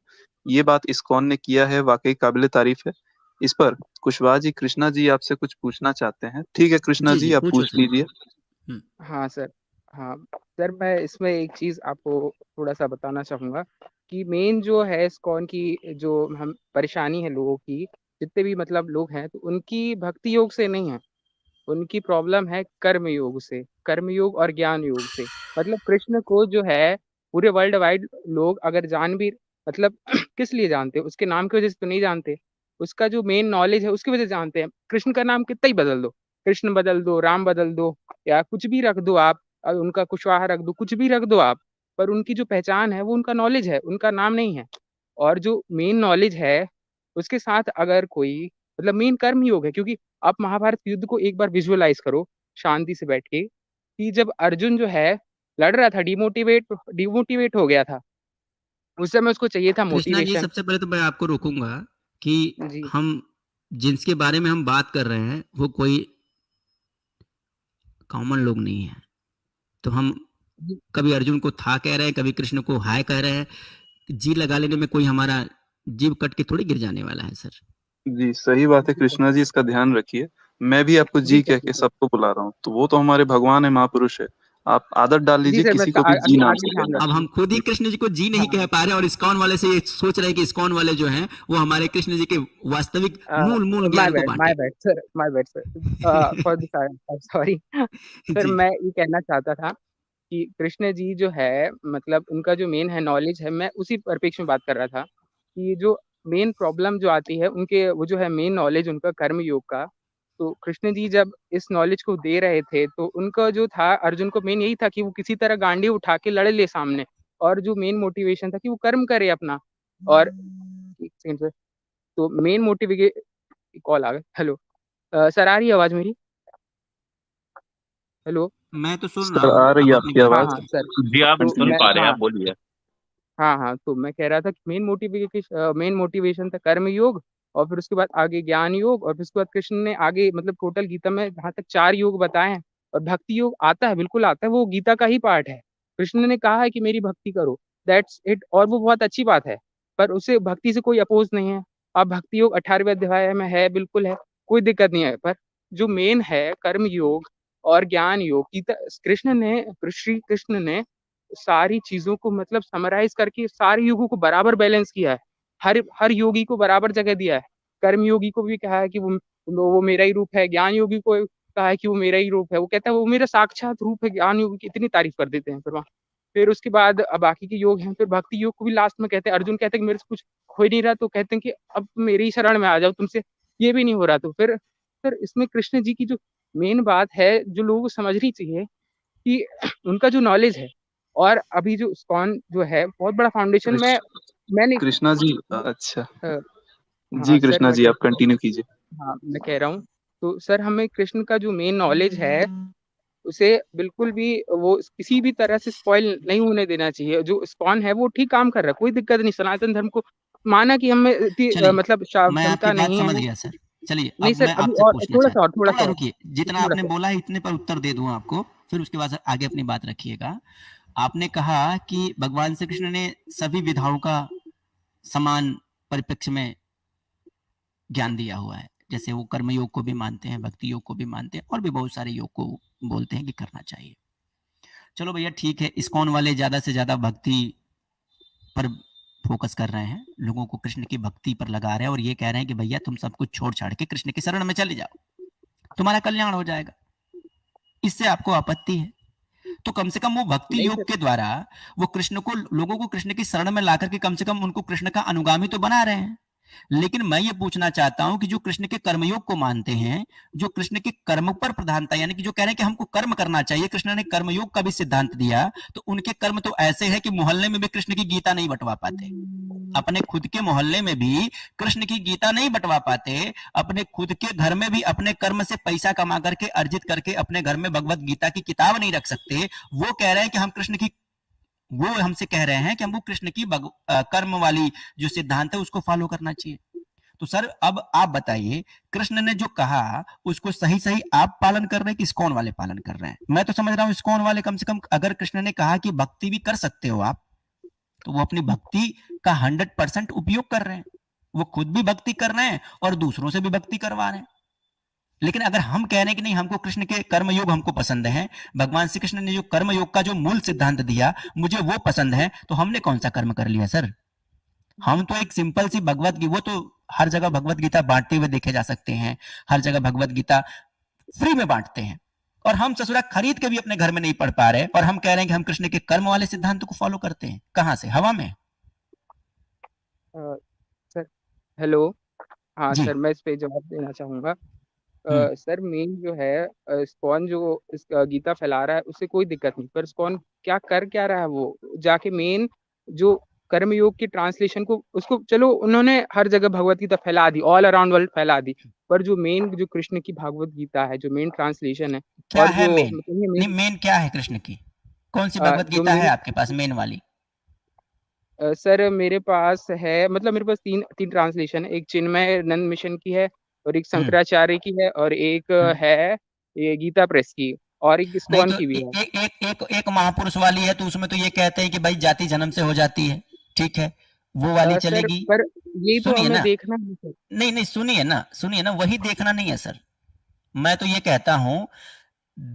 ये बात इस्कॉन ने किया है, वाकई काबिले तारीफ है। इस पर कुशवाहा जी, कृष्णा जी आपसे कुछ पूछना चाहते हैं। ठीक है कृष्णा जी जी, जी आप पूछो पूछ सर। लीजिए। हाँ सर। हाँ सर, मैं इसमें एक चीज आपको थोड़ा सा बताना चाहूंगा कि मेन जो है इस्कॉन की जो हम परेशानी है लोगों की, जितने भी मतलब लोग हैं, तो उनकी भक्ति योग से नहीं है, उनकी प्रॉब्लम है कर्म योग से, कर्म योग और ज्ञान योग से। मतलब कृष्ण को जो है पूरे वर्ल्ड वाइड लोग अगर जान भी, मतलब किस लिए जानते हैं, उसके नाम की वजह से तो नहीं जानते, उसका जो मेन नॉलेज है उसकी वजह से जानते हैं। कृष्ण का नाम कितना ही बदल दो, कृष्ण बदल दो, राम बदल दो, या कुछ भी रख दो आप, उनका कुशवाहा रख दो, कुछ भी रख दो आप, पर उनकी जो पहचान है वो उनका नॉलेज है, उनका नाम नहीं है। और जो मेन नॉलेज है उसके साथ अगर कोई, मतलब मेन कर्म योग है, क्योंकि आप महाभारत युद्ध को एक बार विजुअलाइज करो शांति से बैठ के, कि जब अर्जुन जो है लड़ रहा था, डिमोटिवेट डिमोटिवेट हो गया था, उस समय उसको चाहिए था कृष्णा जी मोटिवेशन। सबसे पहले तो मैं आपको रोकूंगा कि जी हम जिसके बारे में हम बात कर रहे हैं वो कोई कॉमन लोग नहीं है। तो हम जी कभी अर्जुन को था कह रहे हैं, कभी कृष्ण को हाय कह रहे हैं। जी लगा लेने में कोई हमारा जीव कट के थोड़ी गिर जाने वाला है सर। जी सही बात है कृष्णा जी, इसका ध्यान रखिए। मैं भी आपको जी जी सर, कह जी के सर, सबको बुला रहा हूँ, तो वो तो हमारे भगवान है, महापुरुष है। आप आदत डाल जी लीजिए सर, मैं किसी इसका को भी जी नाम आगे से ध्यान कहने अब की। हम खुद ही रखूंगा। कृष्ण जी को जी नहीं हाँ कह पा रहे और इस्कॉन वाले से ये सोच रहे हैं कि इस्कॉन वाले जो हैं वो हमारे कृष्ण जी के वास्तविक मूल मूल माय ज्ञान को बैड, बांटे। Sir, my bad sir, for the sorry. Sir ji मैं ये कहना चाहता था कि कृष्ण जी जो है, मतलब उनका जो मेन है नॉलेज है, मैं उसी परिप्रेक्ष्य में बात कर रहा था कि जो मेन प्रॉब्लम जो आती है उनके, वो जो है मेन नॉलेज उनका कर्म योग का। तो कृष्ण जी जब इस नॉलेज को दे रहे थे तो उनका जो था, अर्जुन को मेन यही था कि वो किसी तरह गांडी उठा के लड़ ले सामने, और जो मेन मोटिवेशन था कि वो कर्म करे अपना। और एक सेकंड सर, तो मेन मोटिवे कॉल आ गया, हेलो सर, आ रही है आवाज मेरी? हेलो। मैं तो सुन रहा सर हूँ, आ रही आप है अपनी आपकी बात हाँ आवाज। हाँ रखिए। सर, जी आप तो सुन मैं, पा रहे हैं, हाँ आप बोलिए। हाँ, तो मैं कह रहा था कि मेन मोटिवेशन था कर्म योग, और फिर उसके बाद आगे ज्ञान योग, और फिर उसके बाद कृष्ण ने आगे, मतलब टोटल गीता में जहाँ तक 4 योग बताए हैं। और भक्ति योग आता है, बिल्कुल आता है, वो गीता का ही पार्ट है। कृष्ण ने कहा है कि मेरी भक्ति करो, दैट्स इट, और वो बहुत अच्छी बात है। पर उसे भक्ति से कोई अपोज नहीं है। अब भक्ति योग 18वें अध्याय में है, बिल्कुल है, कोई दिक्कत नहीं है। पर जो मेन है कर्म योग और ज्ञान योग, गीता श्री कृष्ण ने सारी चीजों को मतलब समराइज करके सारे युगों को बराबर बैलेंस किया है। हर हर योगी को बराबर जगह दिया है। कर्म योगी को भी कहा है कि वो मेरा ही रूप है, ज्ञान योगी को कहा है कि वो मेरा ही रूप है, वो कहता है वो मेरा साक्षात रूप है। ज्ञान योगी की इतनी तारीफ कर देते हैं। फिर उसके बाद अब बाकी के योग हैं, फिर भक्ति योग को भी लास्ट में कहते हैं, अर्जुन कहते हैं कि मेरे से कुछ हो ही नहीं रहा, तो कहते हैं कि अब मेरी ही शरण में आ जाओ, तुमसे ये भी नहीं हो रहा। तो फिर इसमें कृष्ण जी की जो मेन बात है जो लोगों को समझनी चाहिए कि उनका जो नॉलेज है, और अभी जो इस्कॉन जो है बहुत बड़ा फाउंडेशन में, मैंने कृष्णा जी अच्छा। अ, जी हाँ सर, कृष्णा जी आप कंटिन्यू कीजिए। मैं कह रहा हूँ, तो सर हमें कृष्ण का जो मेन नॉलेज है उसे बिल्कुल भी वो किसी भी तरह से स्पॉइल नहीं होने देना चाहिए। जो इस्कॉन है वो ठीक काम कर रहा है, कोई दिक्कत नहीं। सनातन धर्म को माना कि हमें इतनी चलिए मतलब मैं आपकी क्षमता बात नहीं समझ है। गया सर। चलिए नहीं अब सर, मैं अभी आपसे और पूछना थोड़ा सा चाहता और, हूँ, थोड़ा रुकिए, जितना थोड़ा आपने सा। बोला है इतने पर उत्तर दे दूं आपको, फिर उसके बाद आगे अपनी बात रखिएगा। आपने कहा कि भगवान श्री कृष्ण ने सभी विधाओं का समान परिप्रेक्ष्य में ज्ञान दिया हुआ है। जैसे वो कर्म योग को भी मानते हैं, भक्ति योग को भी मानते हैं, और भी बहुत सारे योग को बोलते हैं कि करना चाहिए। चलो भैया ठीक है, इस्कॉन वाले ज्यादा से ज्यादा भक्ति पर फोकस कर रहे हैं, लोगों को कृष्ण की भक्ति पर लगा रहे हैं और ये कह रहे हैं कि भैया तुम सब कुछ छोड़ छाड़ के कृष्ण की शरण में चले जाओ, तुम्हारा कल्याण हो जाएगा। इससे आपको आपत्ति है तो कम से कम वो भक्ति नहीं योग सर, के द्वारा वो कृष्ण को, लोगों को कृष्ण की शरण में लाकर के कम से कम उनको कृष्ण का अनुगामी तो बना रहे हैं। लेकिन मैं ये पूछना चाहता हूं कि जो कृष्ण के कर्मयोग को मानते हैं, जो कृष्ण के कर्म पर प्रधानता, यानी कि जो कह रहे हैं कि हमको कर्म करना चाहिए, कृष्ण ने कर्मयोग का भी सिद्धांत दिया, तो उनके कर्म तो ऐसे है कि मोहल्ले में भी कृष्ण की गीता नहीं बंटवा पाते, अपने खुद के मोहल्ले में भी कृष्ण की गीता नहीं बंटवा पाते, अपने खुद के घर में भी अपने कर्म से पैसा कमा करके अर्जित करके अपने घर में भगवत गीता की किताब नहीं रख सकते। वो कह रहे हैं कि हम कृष्ण की, वो हमसे कह रहे हैं कि हमको कृष्ण की कर्म वाली जो सिद्धांत है उसको फॉलो करना चाहिए। तो सर अब आप बताइए, कृष्ण ने जो कहा उसको सही सही आप पालन कर रहे हैं कि इस्कॉन वाले पालन कर रहे हैं? मैं तो समझ रहा हूँ इस्कॉन वाले कम से कम, अगर कृष्ण ने कहा कि भक्ति भी कर सकते हो आप, तो वो अपनी भक्ति का 100% उपयोग कर रहे हैं, वो खुद भी भक्ति कर रहे हैं और दूसरों से भी भक्ति करवा रहे हैं। लेकिन अगर हम कह रहे हैं कि नहीं, हमको कृष्ण के कर्मयोग हमको पसंद है, भगवान श्री कृष्ण ने जो कर्मयोग का जो मूल सिद्धांत दिया मुझे वो पसंद है, तो हमने कौन सा कर्म कर लिया सर? हम तो एक सिंपल सी भगवत गीता, वो तो हर जगह भगवत गीता बांटते हुए देखे जा सकते हैं, हर जगह भगवत गीता फ्री में बांटते हैं, और हम ससुरा खरीद के भी अपने घर में नहीं पढ़ पा रहे और हम कह रहे हैं कि हम कृष्ण के कर्म वाले सिद्धांत को फॉलो करते हैं। कहां से? हवा में? सर हेलो, हाँ जी। सर, मैं इस पे जवाब देना चाहूंगा। हम्म। सर मेन जो है, इस्कॉन जो इस गीता फैला रहा है उससे कोई दिक्कत नहीं, पर इस्कॉन क्या रहा है, वो जाके मेन जो कर्मयोग की ट्रांसलेशन को, उसको चलो उन्होंने हर जगह भगवत गीता फैला दी, ऑल अराउंड वर्ल्ड फैला दी, पर जो मेन जो कृष्ण की भागवत गीता है, जो मेन ट्रांसलेशन है, क्या और है जो मेन? मतलब ये नहीं, मेन मेन क्या है कृष्ण की? कौन सी भगवत जो गीता है मेन आपके पास मेन वाली? सर मेरे पास है, मतलब मेरे पास तीन तीन ट्रांसलेशन है, एक चिन्मय नंद मिशन की है, और एक हम्म। शंकराचार्य की है, और एक हम्म। है ये गीता प्रेस की, और एक नहीं इस्कॉन तो की भी है। एक महापुरुष वाली है, तो उसमें तो ये कहते हैं कि भाई जाति जन्म से हो जाती है, ठीक है, वो वाली सर चलेगी। पर यही तो सुनिए हमें ना, देखना है सर। नहीं नहीं, सुनिए ना, वही देखना नहीं है सर। मैं तो ये कहता हूं,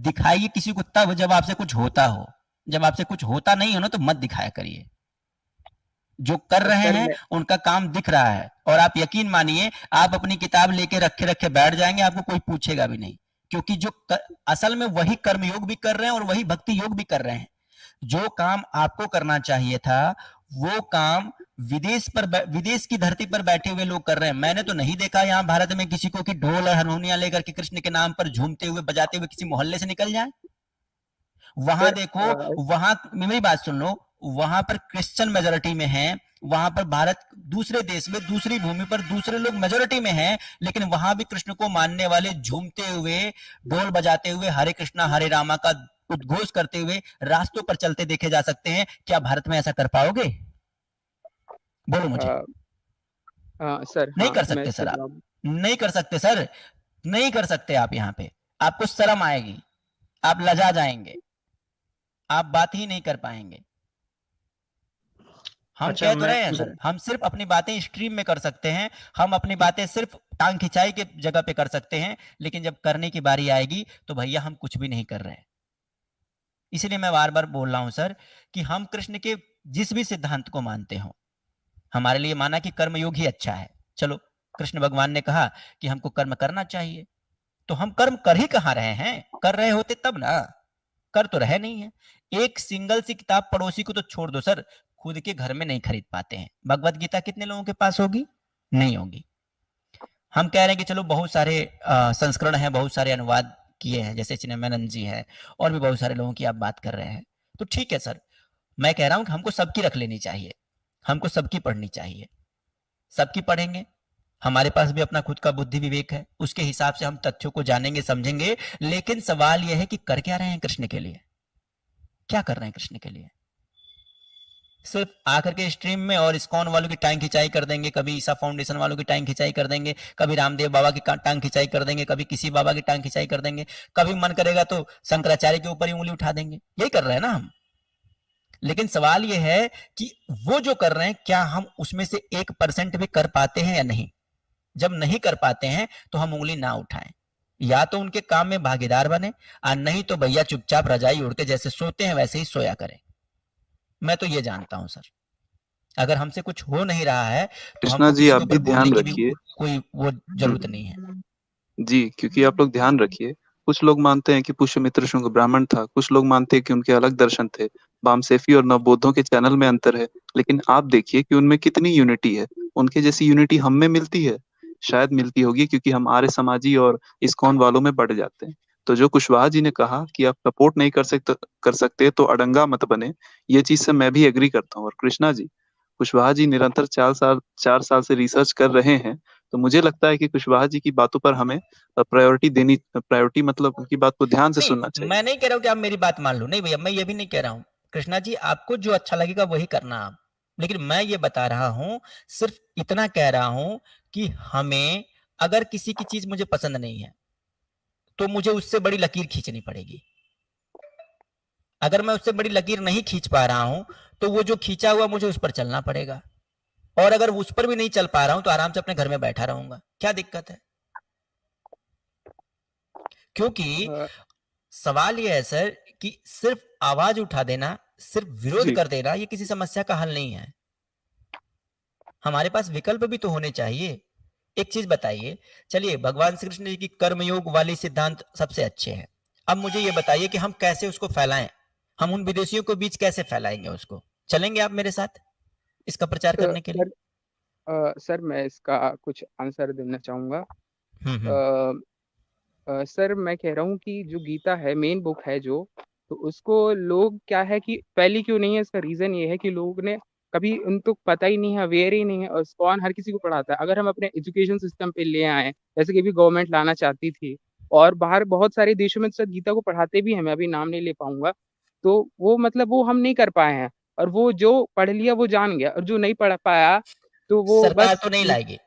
दिखाइए किसी को तब जब आपसे कुछ होता हो, जब आपसे कुछ होता नहीं हो ना तो मत दिखाया करिए। जो कर रहे सर हैं मैं उनका काम दिख रहा है, और आप यकीन मानिए आप अपनी किताब लेके रखे रखे बैठ जाएंगे, आपको कोई पूछेगा भी नहीं, क्योंकि असल में वही कर्मयोग भी कर रहे हैं और वही भक्ति योग भी कर रहे हैं। जो काम आपको करना चाहिए था वो काम विदेश की धरती पर बैठे हुए लोग कर रहे हैं। मैंने तो नहीं देखा यहाँ भारत में किसी को कि ढोल और हारमोनियम लेकर के कृष्ण के नाम पर झूमते हुए बजाते हुए किसी मोहल्ले से निकल जाए। वहां सर देखो, वहां मेरी बात सुन लो, वहां पर क्रिश्चियन मेजोरिटी में है, वहां पर भारत दूसरे देश में दूसरी भूमि पर दूसरे लोग मेजोरिटी में हैं, लेकिन वहां भी कृष्ण को मानने वाले झूमते हुए ढोल बजाते हुए हरे कृष्णा हरे रामा का उद्घोष करते हुए रास्तों पर चलते देखे जा सकते हैं। क्या भारत में ऐसा कर पाओगे? बोलो मुझे। सर नहीं हाँ, कर मैं सकते इस पे सर, आप जवाब नहीं कर सकते सर, नहीं कर सकते आप। यहाँ पे आपको शर्म आएगी, आप लजा जाएंगे, आप बात ही नहीं कर पाएंगे। हम अच्छा, कह तो मैं रहे हैं सर, हम सिर्फ अपनी बातें स्ट्रीम में कर सकते हैं, हम अपनी बातें सिर्फ टांग खिंचाई के जगह पे कर सकते हैं, लेकिन जब करने की बारी आएगी तो भैया हम कुछ भी नहीं कर रहे हैं। इसलिए मैं बार बार बोल रहा हूं सर कि हम कृष्ण के जिस भी सिद्धांत को मानते हो, हमारे लिए माना कि कर्मयोग ही अच्छा है। चलो, कृष्ण भगवान ने कहा कि हमको कर्म करना चाहिए, तो हम कर्म कर ही कहाँ रहे हैं? कर रहे होते तब ना, कर तो रहे नहीं है। एक सिंगल सी किताब पड़ोसी को तो छोड़ दो सर, खुद के घर में नहीं खरीद पाते हैं। भगवत गीता कितने लोगों के पास होगी? नहीं होगी। हम कह रहे हैं कि चलो बहुत सारे संस्करण हैं, बहुत सारे अनुवाद किए हैं, जैसे चिन्मयानंद जी है, और भी बहुत सारे लोगों की आप बात कर रहे हैं, तो ठीक है सर। मैं कह रहा हूं कि हमको सबकी रख लेनी चाहिए, हमको सबकी पढ़नी चाहिए, सबकी पढ़ेंगे। हमारे पास भी अपना खुद का बुद्धि विवेक है, उसके हिसाब से हम तथ्यों को जानेंगे समझेंगे। लेकिन सवाल यह है कि कर क्या रहे हैं कृष्ण के लिए? क्या कर रहे हैं कृष्ण के लिए? सिर्फ आकर के स्ट्रीम में और इस्कॉन वालों की टांग खिंचाई कर देंगे, कभी ईसा फाउंडेशन वालों की टांग खिंचाई कर देंगे, कभी रामदेव बाबा की टांग खिंचाई कर देंगे, कभी किसी बाबा की टांग खिंचाई कर देंगे, कभी मन करेगा तो शंकराचार्य के ऊपर ही उंगली उठा देंगे। यही कर रहे हैं ना हम। लेकिन सवाल यह है कि वो जो कर रहे हैं क्या हम उसमें से 1% भी कर पाते हैं या नहीं? जब नहीं कर पाते हैं तो हम उंगली ना उठाएं। या तो उनके काम में भागीदार बने और नहीं तो भैया चुपचाप रजाई ओढ़ के जैसे सोते हैं वैसे ही सोया करें। मैं तो ये जानता हूं सर, अगर हमसे कुछ हो नहीं रहा है तो कृष्णा हमको जी किसी आप के भी ऊपर बोलने ध्यान की भी रखिए। कोई वो जरूरत नहीं है। जी, क्योंकि आप लोग ध्यान रखिए, कुछ लोग मानते हैं कि पुष्यमित्र शुंग ब्राह्मण था, कुछ लोग मानते हैं कि उनके अलग दर्शन थे। वामसेफी और नवबोधों के चैनल में अंतर है, लेकिन आप देखिए कि उनमें कितनी यूनिटी है। उनके जैसी यूनिटी हम में मिलती है? शायद मिलती होगी, क्योंकि हम आर्य समाजी और इस्कॉन वालों में बढ़ जाते हैं। तो जो कुशवाहा जी ने कहा कि आप सपोर्ट नहीं कर सकते तो अड़ंगा मत बने, ये चीज़ से मैं भी एग्री करता हूँ। और कृष्णा जी, कुशवाहा जी निरंतर 4 साल से रिसर्च कर रहे हैं, तो मुझे लगता है कि कुशवाहा जी की बातों पर हमें प्रायोरिटी मतलब उनकी बात को ध्यान से नहीं, सुनना चाहिए। मैं नहीं कह रहा हूं कि आप मेरी बात मान लो, नहीं भैया, मैं ये भी नहीं कह रहा हूं। कृष्णा जी, आपको जो अच्छा लगेगा वही करना आप, लेकिन मैं ये बता रहा हूं, सिर्फ इतना कह रहा हूं कि हमें अगर किसी की चीज मुझे पसंद नहीं है तो मुझे उससे बड़ी लकीर खींचनी पड़ेगी। अगर मैं उससे बड़ी लकीर नहीं खींच पा रहा हूं तो वो जो खींचा हुआ मुझे उस पर चलना पड़ेगा, और अगर उस पर भी नहीं चल पा रहा हूं तो आराम से अपने घर में बैठा रहूंगा। क्या दिक्कत है? क्योंकि अ, सवाल यह है सर कि सिर्फ आवाज उठा देना, सिर्फ विरोध जी। कर देना, ये किसी समस्या का हल नहीं है। हमारे पास विकल्प भी तो होने चाहिए। एक चीज बताइए, चलिए भगवान श्री कृष्ण जी की कर्मयोग वाली सिद्धांत सबसे अच्छे हैं। अब मुझे ये बताइए कि हम कैसे उसको फैलाएं, हम उन विदेशियों के बीच कैसे फैलाएंगे उसको? चलेंगे आप मेरे साथ इसका प्रचार करने के लिए? सर सर मैं इसका कुछ आंसर देना चाहूँगा। हम्म। अ सर मैं कह रहा हूँ कि जो गीता है मेन बुक है जो, तो उसको लोग क्या है कि पहली क्यों नहीं है, इसका रीजन ये है कि लोग ने कभी उनको पता ही नहीं है, अवेयर ही नहीं है। और कौन हर किसी को पढ़ाता है? अगर हम अपने एजुकेशन सिस्टम पे ले आए, जैसे कि अभी गवर्नमेंट लाना चाहती थी, और बाहर बहुत सारे देशों में तो सर गीता को पढ़ाते भी हैं, मैं अभी नाम नहीं ले पाऊंगा, तो वो मतलब वो हम नहीं कर पाए हैं। और वो जो पढ़ लिया वो जान गया, और जो नहीं पढ़ पाया तो वो सरकार बस तो नहीं लाएगी,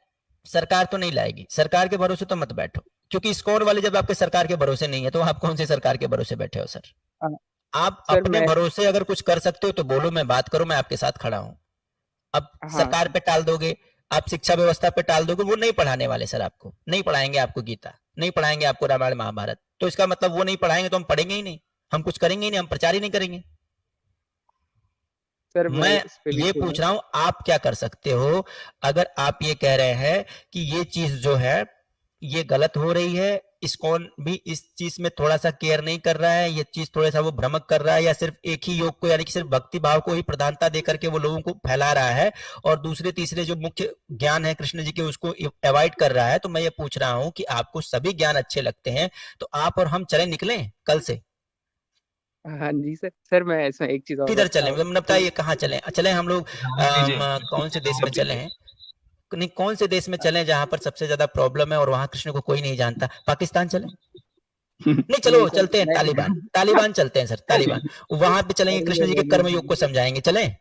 सरकार तो नहीं लाएगी। सरकार के भरोसे तो मत बैठो, क्योंकि इस्कॉन वाले जब आपके सरकार के भरोसे नहीं है तो आप कौन से सरकार के भरोसे बैठे हो सर? अ, आप सर अपने मैं भरोसे अगर कुछ कर सकते हो तो बोलो, मैं बात करो, मैं आपके साथ खड़ा हूं। अब हाँ सरकार पे टाल दोगे, आप शिक्षा व्यवस्था पे टाल दोगे, वो नहीं पढ़ाने वाले सर, आपको नहीं पढ़ाएंगे, आपको गीता नहीं पढ़ाएंगे, आपको रामायण महाभारत, तो इसका मतलब वो नहीं पढ़ाएंगे तो हम पढ़ेंगे ही नहीं, हम कुछ करेंगे ही नहीं, हम प्रचार ही नहीं करेंगे। सर मैं मैं इस पे ये लिखूंगा। पूछ रहा हूं आप क्या कर सकते हो? अगर आप ये कह रहे हैं कि ये चीज जो है ये गलत हो रही है, इस्कॉन भी इस चीज में थोड़ा सा केयर नहीं कर रहा है, ये चीज थोड़ा सा वो भ्रमक कर रहा है, या सिर्फ एक ही योग को यानी कि सिर्फ भक्ति भाव को ही प्रधानता देकर के वो लोगों को फैला रहा है और दूसरे तीसरे जो मुख्य ज्ञान है कृष्ण जी के उसको अवॉइड कर रहा है, तो मैं ये पूछ रहा हूं कि आपको सभी ज्ञान अच्छे लगते हैं तो आप और हम चले निकलें कल से? हाँ जी सर। सर मैं इसमें एक चीज और किधर चलें, मतलब कि बताइए कहाँ चलें? चलें हम लोग जवाब दीजिए। कौन से देश में चले हैं? नहीं, कौन से देश में चलें जहां पर सबसे ज्यादा प्रॉब्लम है और वहां कृष्ण को कोई नहीं जानता? पाकिस्तान चलें? नहीं, नहीं चलो सर चलते हैं मैं तालिबान, तालिबान चलते हैं सर, तालिबान। वहां पे चलेंगे, नहीं कृष्ण जी के कर्म योग को समझाएंगे, चलें?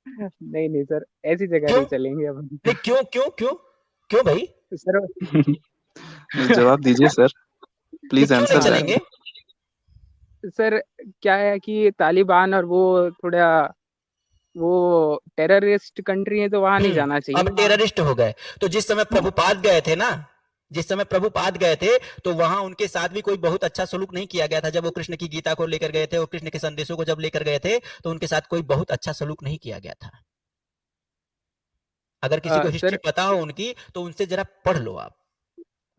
नहीं नहीं सर, ऐसी जगह क्यों नहीं चलेंगे अब। नहीं, क्यों क्यों क्यों क्यों भाई? सर जवाब दीजिए सर, नहीं, प्लीज क्यों नहीं आंसर दैट। चलेंगे? सर क्या है कि तालिबान और वो थोड़ा वो टेररिस्ट कंट्री है, तो वहां नहीं जाना अब चाहिए। टेररिस्ट हो गए तो जिस समय प्रभुपाद गए थे ना, जिस समय प्रभुपाद गए थे तो वहां उनके साथ भी कोई बहुत अच्छा सलूक नहीं किया गया था। जब वो कृष्ण की गीता को लेकर गए थे और कृष्ण के संदेशों को जब लेकर गए थे तो उनके साथ कोई बहुत अच्छा सलूक नहीं किया गया था। अगर किसी को हिस्ट्री सर पता हो उनकी तो उनसे जरा पढ़ लो आप।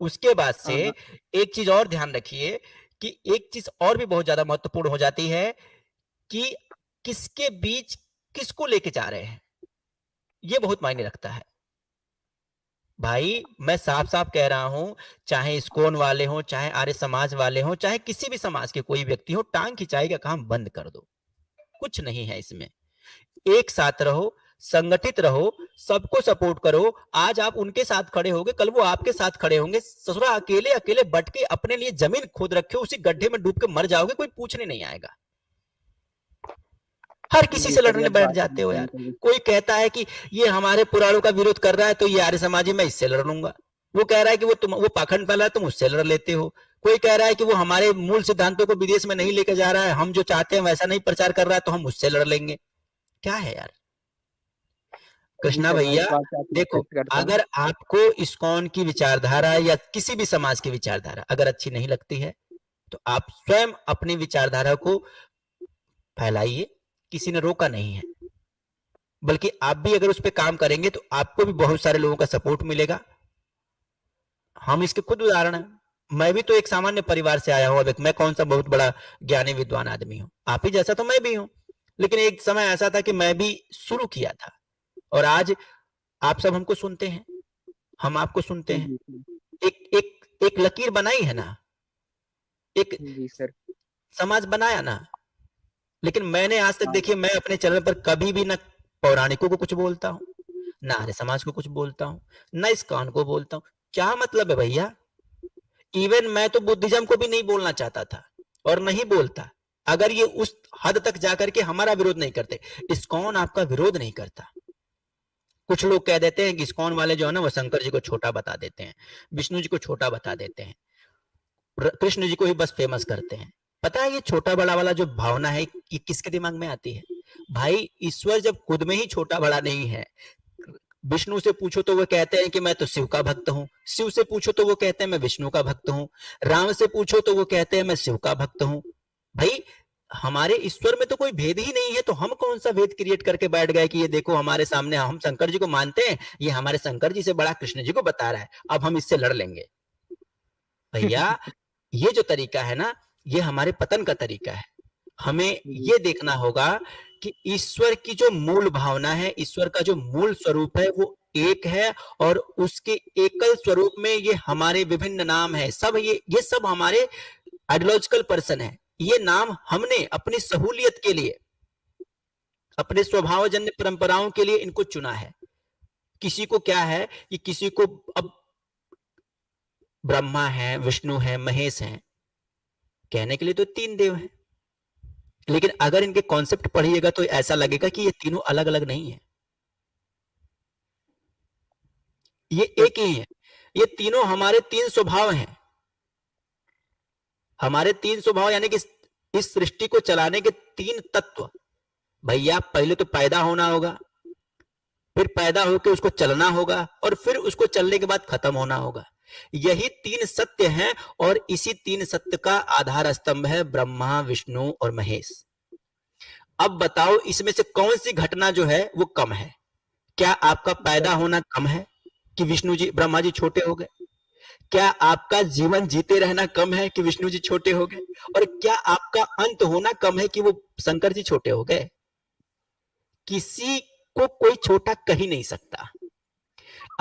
उसके बाद से हाँ एक चीज और ध्यान रखिए कि एक चीज और भी बहुत ज्यादा महत्वपूर्ण हो जाती है कि किसके बीच किसको लेके जा रहे हैं, ये बहुत मायने रखता है। भाई मैं साफ साफ कह रहा हूं, चाहे इस्कॉन वाले हो, चाहे आर्य समाज वाले हो, चाहे किसी भी समाज के कोई व्यक्ति हो, टांग खिंचाई का काम बंद कर दो। कुछ नहीं है इसमें, एक साथ रहो, संगठित रहो, सबको सपोर्ट करो। आज आप उनके साथ खड़े होंगे, कल वो आपके साथ खड़े होंगे। ससुरा अकेले अकेले बट के अपने लिए जमीन खोद रखे हो, उसी गड्ढे में डूब के मर जाओगे, कोई पूछने नहीं आएगा। हर किसी जी से सर, लड़ने ये बैठ बात जाते हो यार। कोई कहता है कि ये हमारे पुराणों का विरोध कर रहा है तो ये आर्य समाजी, मैं इससे लड़ लूंगा। वो कह रहा है कि वो पाखंड फैला है, तुम उससे लड़ लेते हो। कोई कह रहा है कि वो हमारे मूल सिद्धांतों को विदेश में नहीं लेकर जा रहा है, हम जो चाहते हैं वैसा नहीं प्रचार कर रहा है, तो हम उससे लड़ लेंगे। क्या है यार? कृष्णा सर, मैं भैया इस बात से आपकी देखो, रिस्पेक्ट करता हूँ। अगर आपको इस्कॉन की विचारधारा या किसी भी समाज की विचारधारा अगर अच्छी नहीं लगती है तो आप स्वयं अपनी विचारधारा को फैलाइए, किसी ने रोका नहीं है। बल्कि आप भी अगर उस पर काम करेंगे तो आपको भी बहुत सारे लोगों का सपोर्ट मिलेगा। हम इसके खुद उदाहरण हैं। मैं भी तो एक सामान्य परिवार से आया हूं। अब मैं कौन सा बहुत बड़ा ज्ञानी विद्वान आदमी हूं, आप ही जैसा तो मैं भी हूं। लेकिन एक समय ऐसा था कि मैं भी शुरू किया था और आज आप सब हमको सुनते हैं, हम आपको सुनते हैं। जी सर, एक एक एक लकीर बनाई है ना, एक जी सर, समाज बनाया ना। लेकिन मैंने आज तक हाँ, देखिए, मैं अपने चैनल पर कभी भी ना पौराणिकों को कुछ बोलता हूँ, ना आर्य समाज को कुछ बोलता हूँ, ना इस्कॉन को बोलता हूँ। क्या मतलब है भैया? इवन मैं तो बुद्धिज्म को भी नहीं बोलना चाहता था और नहीं बोलता, अगर ये उस हद तक जाकर के हमारा विरोध नहीं करते। इस्कॉन आपका विरोध नहीं करता। कुछ लोग कह देते हैं कि इस्कॉन वाले जो है ना वो शंकर जी को छोटा बता देते हैं, विष्णु जी को छोटा बता देते हैं, कृष्ण जी को ही बस फेमस करते हैं। पता है ये छोटा बड़ा वाला जो भावना है ये किसके दिमाग में आती है? भाई ईश्वर जब खुद में ही छोटा बड़ा नहीं है। विष्णु से पूछो तो वो कहते हैं कि मैं तो शिव का भक्त हूँ, शिव से पूछो तो वो कहते हैं मैं विष्णु का भक्त हूँ, राम से पूछो तो वो कहते हैं मैं शिव का भक्त हूँ। भाई हमारे ईश्वर में तो कोई भेद ही नहीं है, तो हम कौन सा भेद क्रिएट करके बैठ गए कि ये देखो हमारे सामने हम शंकर जी को मानते हैं, ये हमारे शंकर जी से बड़ा कृष्ण जी को बता रहा है, अब हम इससे लड़ लेंगे। भैया ये जो तरीका है ना, ये हमारे पतन का तरीका है। हमें ये देखना होगा कि ईश्वर की जो मूल भावना है, ईश्वर का जो मूल स्वरूप है वो एक है और उसके एकल स्वरूप में ये हमारे विभिन्न नाम है। सब ये सब हमारे आइडियोलॉजिकल पर्सन है। ये नाम हमने अपनी सहूलियत के लिए, अपने स्वभावजन्य परंपराओं के लिए इनको चुना है। किसी को क्या है कि किसी को अब ब्रह्मा है, विष्णु है, महेश है, कहने के लिए तो 3 देव हैं, लेकिन अगर इनके कॉन्सेप्ट पढ़िएगा तो ऐसा लगेगा कि ये तीनों अलग अलग नहीं है, ये एक ही है। ये तीनों हमारे 3 स्वभाव हैं। हमारे 3 स्वभाव यानी कि इस सृष्टि को चलाने के 3 तत्व। भैया पहले तो पैदा होना होगा, फिर पैदा होकर उसको चलना होगा और फिर उसको चलने के बाद खत्म होना होगा। यही 3 सत्य हैं और इसी 3 सत्य का आधार स्तंभ है ब्रह्मा, विष्णु और महेश। अब बताओ इसमें से कौन सी घटना जो है वो कम है? क्या आपका पैदा होना कम है कि विष्णु जी, ब्रह्मा जी छोटे हो गए? क्या आपका जीवन जीते रहना कम है कि विष्णु जी छोटे हो गए? और क्या आपका अंत होना कम है कि वो शंकर जी छोटे हो गए? किसी को कोई छोटा कह ही नहीं सकता।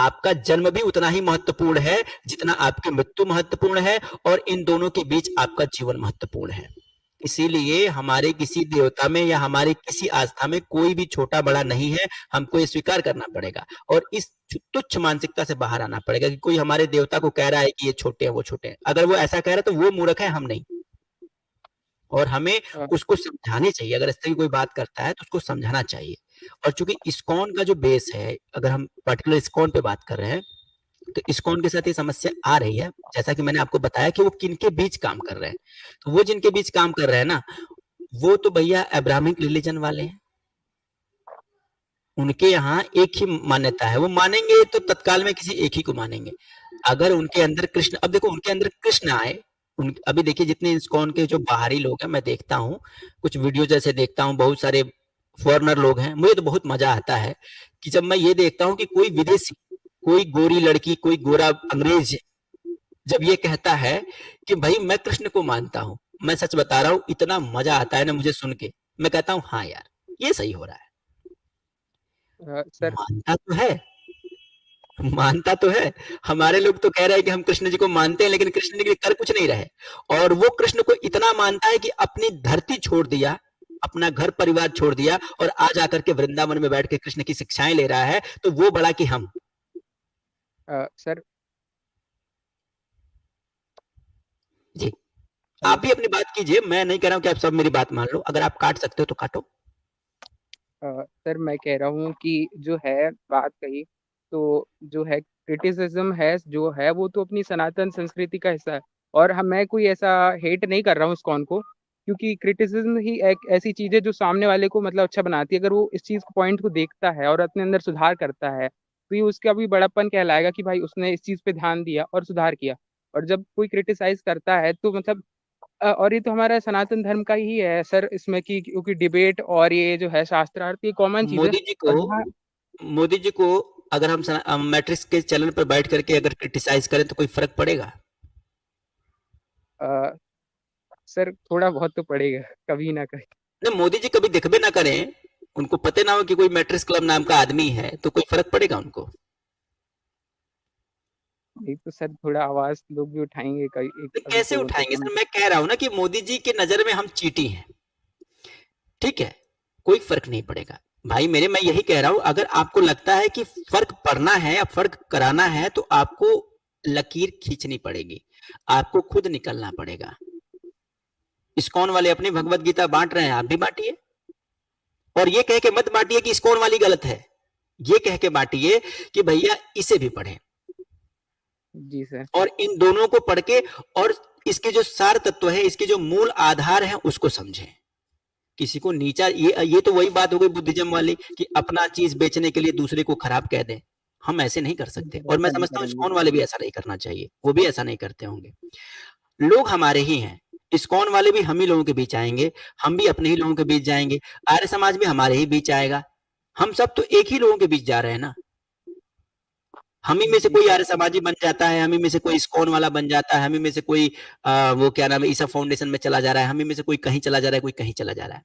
आपका जन्म भी उतना ही महत्वपूर्ण है जितना आपकी मृत्यु महत्वपूर्ण है और इन दोनों के बीच आपका जीवन महत्वपूर्ण है। इसीलिए हमारे किसी देवता में या हमारे किसी आस्था में कोई भी छोटा बड़ा नहीं है। हमको ये स्वीकार करना पड़ेगा और इस तुच्छ मानसिकता से बाहर आना पड़ेगा कि कोई हमारे देवता को कह रहा है कि ये छोटे हैं, वो छोटे हैं। अगर वो ऐसा कह रहा है तो वो मूर्ख है, हम नहीं। और हमें उसको समझानी चाहिए। अगर इस तरह की कोई बात करता है तो उसको समझाना चाहिए। और चूंकि इस्कॉन का जो बेस है, अगर हम पर्टिकुलर इस्कॉन पे बात कर रहे हैं तो इस्कॉन के साथ ये समस्या आ रही है, जैसा कि मैंने आपको बताया कि वो किनके बीच काम कर रहे हैं। तो वो जिनके बीच काम कर रहे हैं ना, वो तो भैया अब्राहमिक रिलीजन वाले हैं। उनके यहाँ एक ही मान्यता है, वो मानेंगे तो तत्काल में किसी एक ही को मानेंगे। अगर उनके अंदर कृष्ण, अब देखो उनके अंदर कृष्ण आए, अभी देखिए जितने इस्कॉन के जो बाहरी लोग हैं, मैं देखता हूँ कुछ वीडियो जैसे देखता हूँ, बहुत सारे फॉरेनर लोग हैं, मुझे तो बहुत मजा आता है कि जब मैं ये देखता हूँ कि कोई विदेशी, कोई गोरी लड़की, कोई गोरा अंग्रेज जब ये कहता है कि भाई मैं कृष्ण को मानता हूँ, मैं सच बता रहा हूँ, इतना मजा आता है ना मुझे सुन के। मैं कहता हूँ हाँ यार ये सही हो रहा है। सर मानता तो है। हमारे लोग तो कह रहे हैं कि हम कृष्ण जी को मानते हैं, लेकिन कृष्ण जी कर कुछ नहीं रहे। और वो कृष्ण को इतना मानता है कि अपनी धरती छोड़ दिया, अपना घर परिवार छोड़ दिया और आज आकर के वृंदावन में बैठ के कृष्ण की शिक्षाएं ले रहा है। तो वो बड़ा कि हम। सर जी आप भी अपनी बात कीजिए, मैं नहीं कह रहा हूं कि आप सब मेरी बात मान लो। अगर आप काट सकते हो तो काटो। सर मैं कह रहा हूँ कि जो है बात कही, तो जो है क्रिटिसिज्म है जो है वो तो अपनी सनातन संस्कृति का हिस्सा है। और हम, मैं कोई ऐसा हेट नहीं कर रहा हूँ इस्कॉन को, क्योंकि क्रिटिसिज्म ही एक ऐसी चीज है जो सामने वाले को मतलब अच्छा बनाती है। अगर वो इस चीज को पॉइंट को देखता है और अपने अंदर सुधार करता है तो ये उसका भी बड़प्पन कहलाएगा कि भाई उसने इस चीज पे ध्यान दिया और सुधार किया। और जब कोई क्रिटिसाइज करता है तो मतलब और ये तो हमारा सनातन धर्म का ही है सर इसमें कि क्योंकि डिबेट और ये जो है शास्त्रार्थ ये कॉमन चीज है। मोदी जी और को जहाँ मोदी जी को अगर हम मैट्रिक्स के चैनल पर बैठ करके अगर क्रिटिसाइज करें तो कोई फर्क पड़ेगा? अ, सर थोड़ा बहुत तो पड़ेगा कभी ना कभी। नहीं, मोदी जी कभी दिखबे ना करें, उनको पता ना हो कि कोई मैट्रिक्स क्लब नाम का आदमी है, तो कोई फर्क पड़ेगा उनको? नहीं तो सर थोड़ा आवाज लोग भी उठाएंगे कभी तो कभी कैसे तो उठाएंगे हम। सर? मैं कह रहा हूं ना कि मोदी जी के नजर में हम चीटी हैं, ठीक है, कोई फर्क नहीं पड़ेगा भाई मेरे। मैं यही कह रहा हूं, अगर आपको लगता है कि फर्क पड़ना है या फर्क कराना है तो आपको लकीर खींचनी पड़ेगी, आपको खुद निकलना पड़ेगा। इस्कॉन वाले अपनी भगवत गीता बांट रहे हैं, आप भी बांटिए, और ये कह के मत बांटिए कि इस्कॉन वाली गलत है, ये कह के बांटिए कि भैया इसे भी पढ़ें, जी सर। और इन दोनों को पढ़ के और इसके जो सार तत्व है, इसके जो मूल आधार है उसको समझें। किसी को नीचा, ये तो वही बात हो गई बुद्धिज्म वाली कि अपना चीज बेचने के लिए दूसरे को खराब कह दें। हम ऐसे नहीं कर सकते, और मैं ऐसा नहीं समझता हूँ करेंगे। इस्कॉन वाले भी ऐसा नहीं करना चाहिए, वो भी ऐसा नहीं करते होंगे। लोग हमारे ही हैं, इस्कॉन वाले भी हम ही लोगों के बीच आएंगे, हम भी अपने ही लोगों के बीच जाएंगे, आर्य समाज भी हमारे ही बीच आएगा। हम सब तो एक ही लोगों के बीच जा रहे हैं ना। हम ही में से कोई आर्य समाजी बन जाता है, हम ही में से कोई इस्कॉन वाला बन जाता है, हम ही में से कोई वो क्या नाम है ईसा फाउंडेशन में चला जा रहा है, हम ही में से कोई कहीं चला जा रहा है, कोई कहीं चला जा रहा है।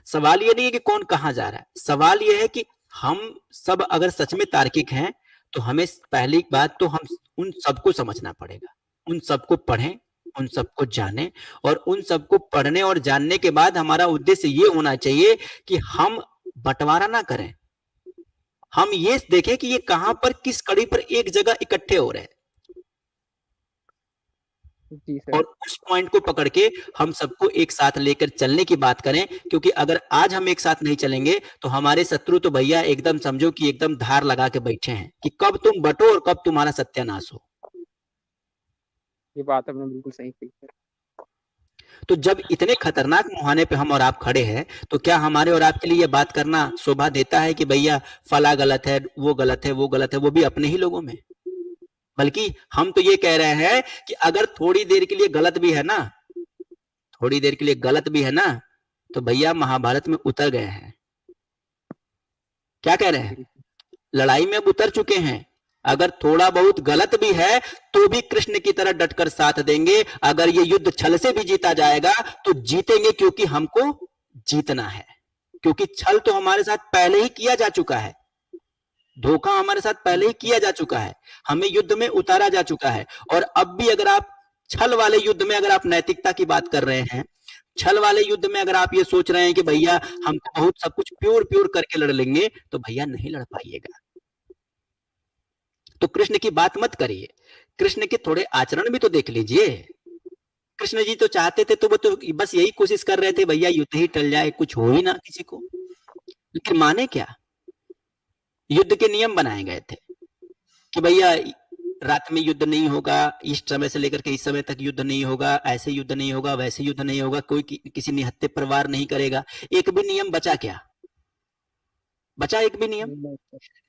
सवाल ये नहीं है कि कौन कहां जा रहा है, सवाल ये है कि हम सब अगर सच में तार्किक हैं तो हमें पहली बात तो हम उन सबको समझना पड़ेगा, उन सबको पढ़ें, उन सबको जानें, और उन सबको पढ़ने और जानने के बाद हमारा उद्देश्य ये होना चाहिए कि हम बंटवारा ना करें, हम ये देखें कि ये कहां पर किस कड़ी पर एक जगह इकट्ठे हो रहे हैं, जी सर। और उस पॉइंट को पकड़ के हम सबको एक साथ लेकर चलने की बात करें। क्योंकि अगर आज हम एक साथ नहीं चलेंगे तो हमारे शत्रु तो भैया एकदम समझो कि एकदम धार लगा के बैठे हैं कि कब तुम बटो और कब तुम्हारा सत्यानाश हो। ये बात आपने बिल्कुल सही कही सर। तो जब इतने खतरनाक मुहाने पे हम और आप खड़े हैं तो क्या हमारे और आपके लिए बात करना शोभा देता है कि भैया फला गलत है, वो गलत है, वो गलत है, वो भी अपने ही लोगों में? बल्कि हम तो ये कह रहे हैं कि अगर थोड़ी देर के लिए गलत भी है ना, थोड़ी देर के लिए गलत भी है ना, तो भैया महाभारत में उतर गए हैं। क्या कह रहे हैं? लड़ाई में अब उतर चुके हैं। अगर थोड़ा बहुत गलत भी है तो भी कृष्ण की तरह डटकर साथ देंगे। अगर ये युद्ध छल से भी जीता जाएगा तो जीतेंगे, क्योंकि हमको जीतना है, क्योंकि छल तो हमारे साथ पहले ही किया जा चुका है, धोखा हमारे साथ पहले ही किया जा चुका है, हमें युद्ध में उतारा जा चुका है। और अब भी अगर आप छल वाले युद्ध में अगर आप नैतिकता की बात कर रहे हैं, छल वाले युद्ध में अगर आप ये सोच रहे हैं कि भैया हम बहुत सब कुछ प्योर प्योर करके लड़ लेंगे, तो भैया नहीं लड़ पाइएगा। तो कृष्ण की बात मत करिए, कृष्ण के थोड़े आचरण भी तो देख लीजिए। कृष्ण जी तो चाहते थे, तो वो तो बस यही कोशिश कर रहे थे भैया युद्ध ही टल जाए, कुछ हो ही ना किसी को। लेकिन माने क्या? युद्ध के नियम बनाए गए थे कि भैया रात में युद्ध नहीं होगा, इस समय से लेकर के इस समय तक युद्ध नहीं होगा, ऐसे युद्ध नहीं होगा, वैसे युद्ध नहीं होगा, कोई किसी निहत्थे पर वार नहीं करेगा। एक भी नियम बचा क्या? बचा एक भी नियम?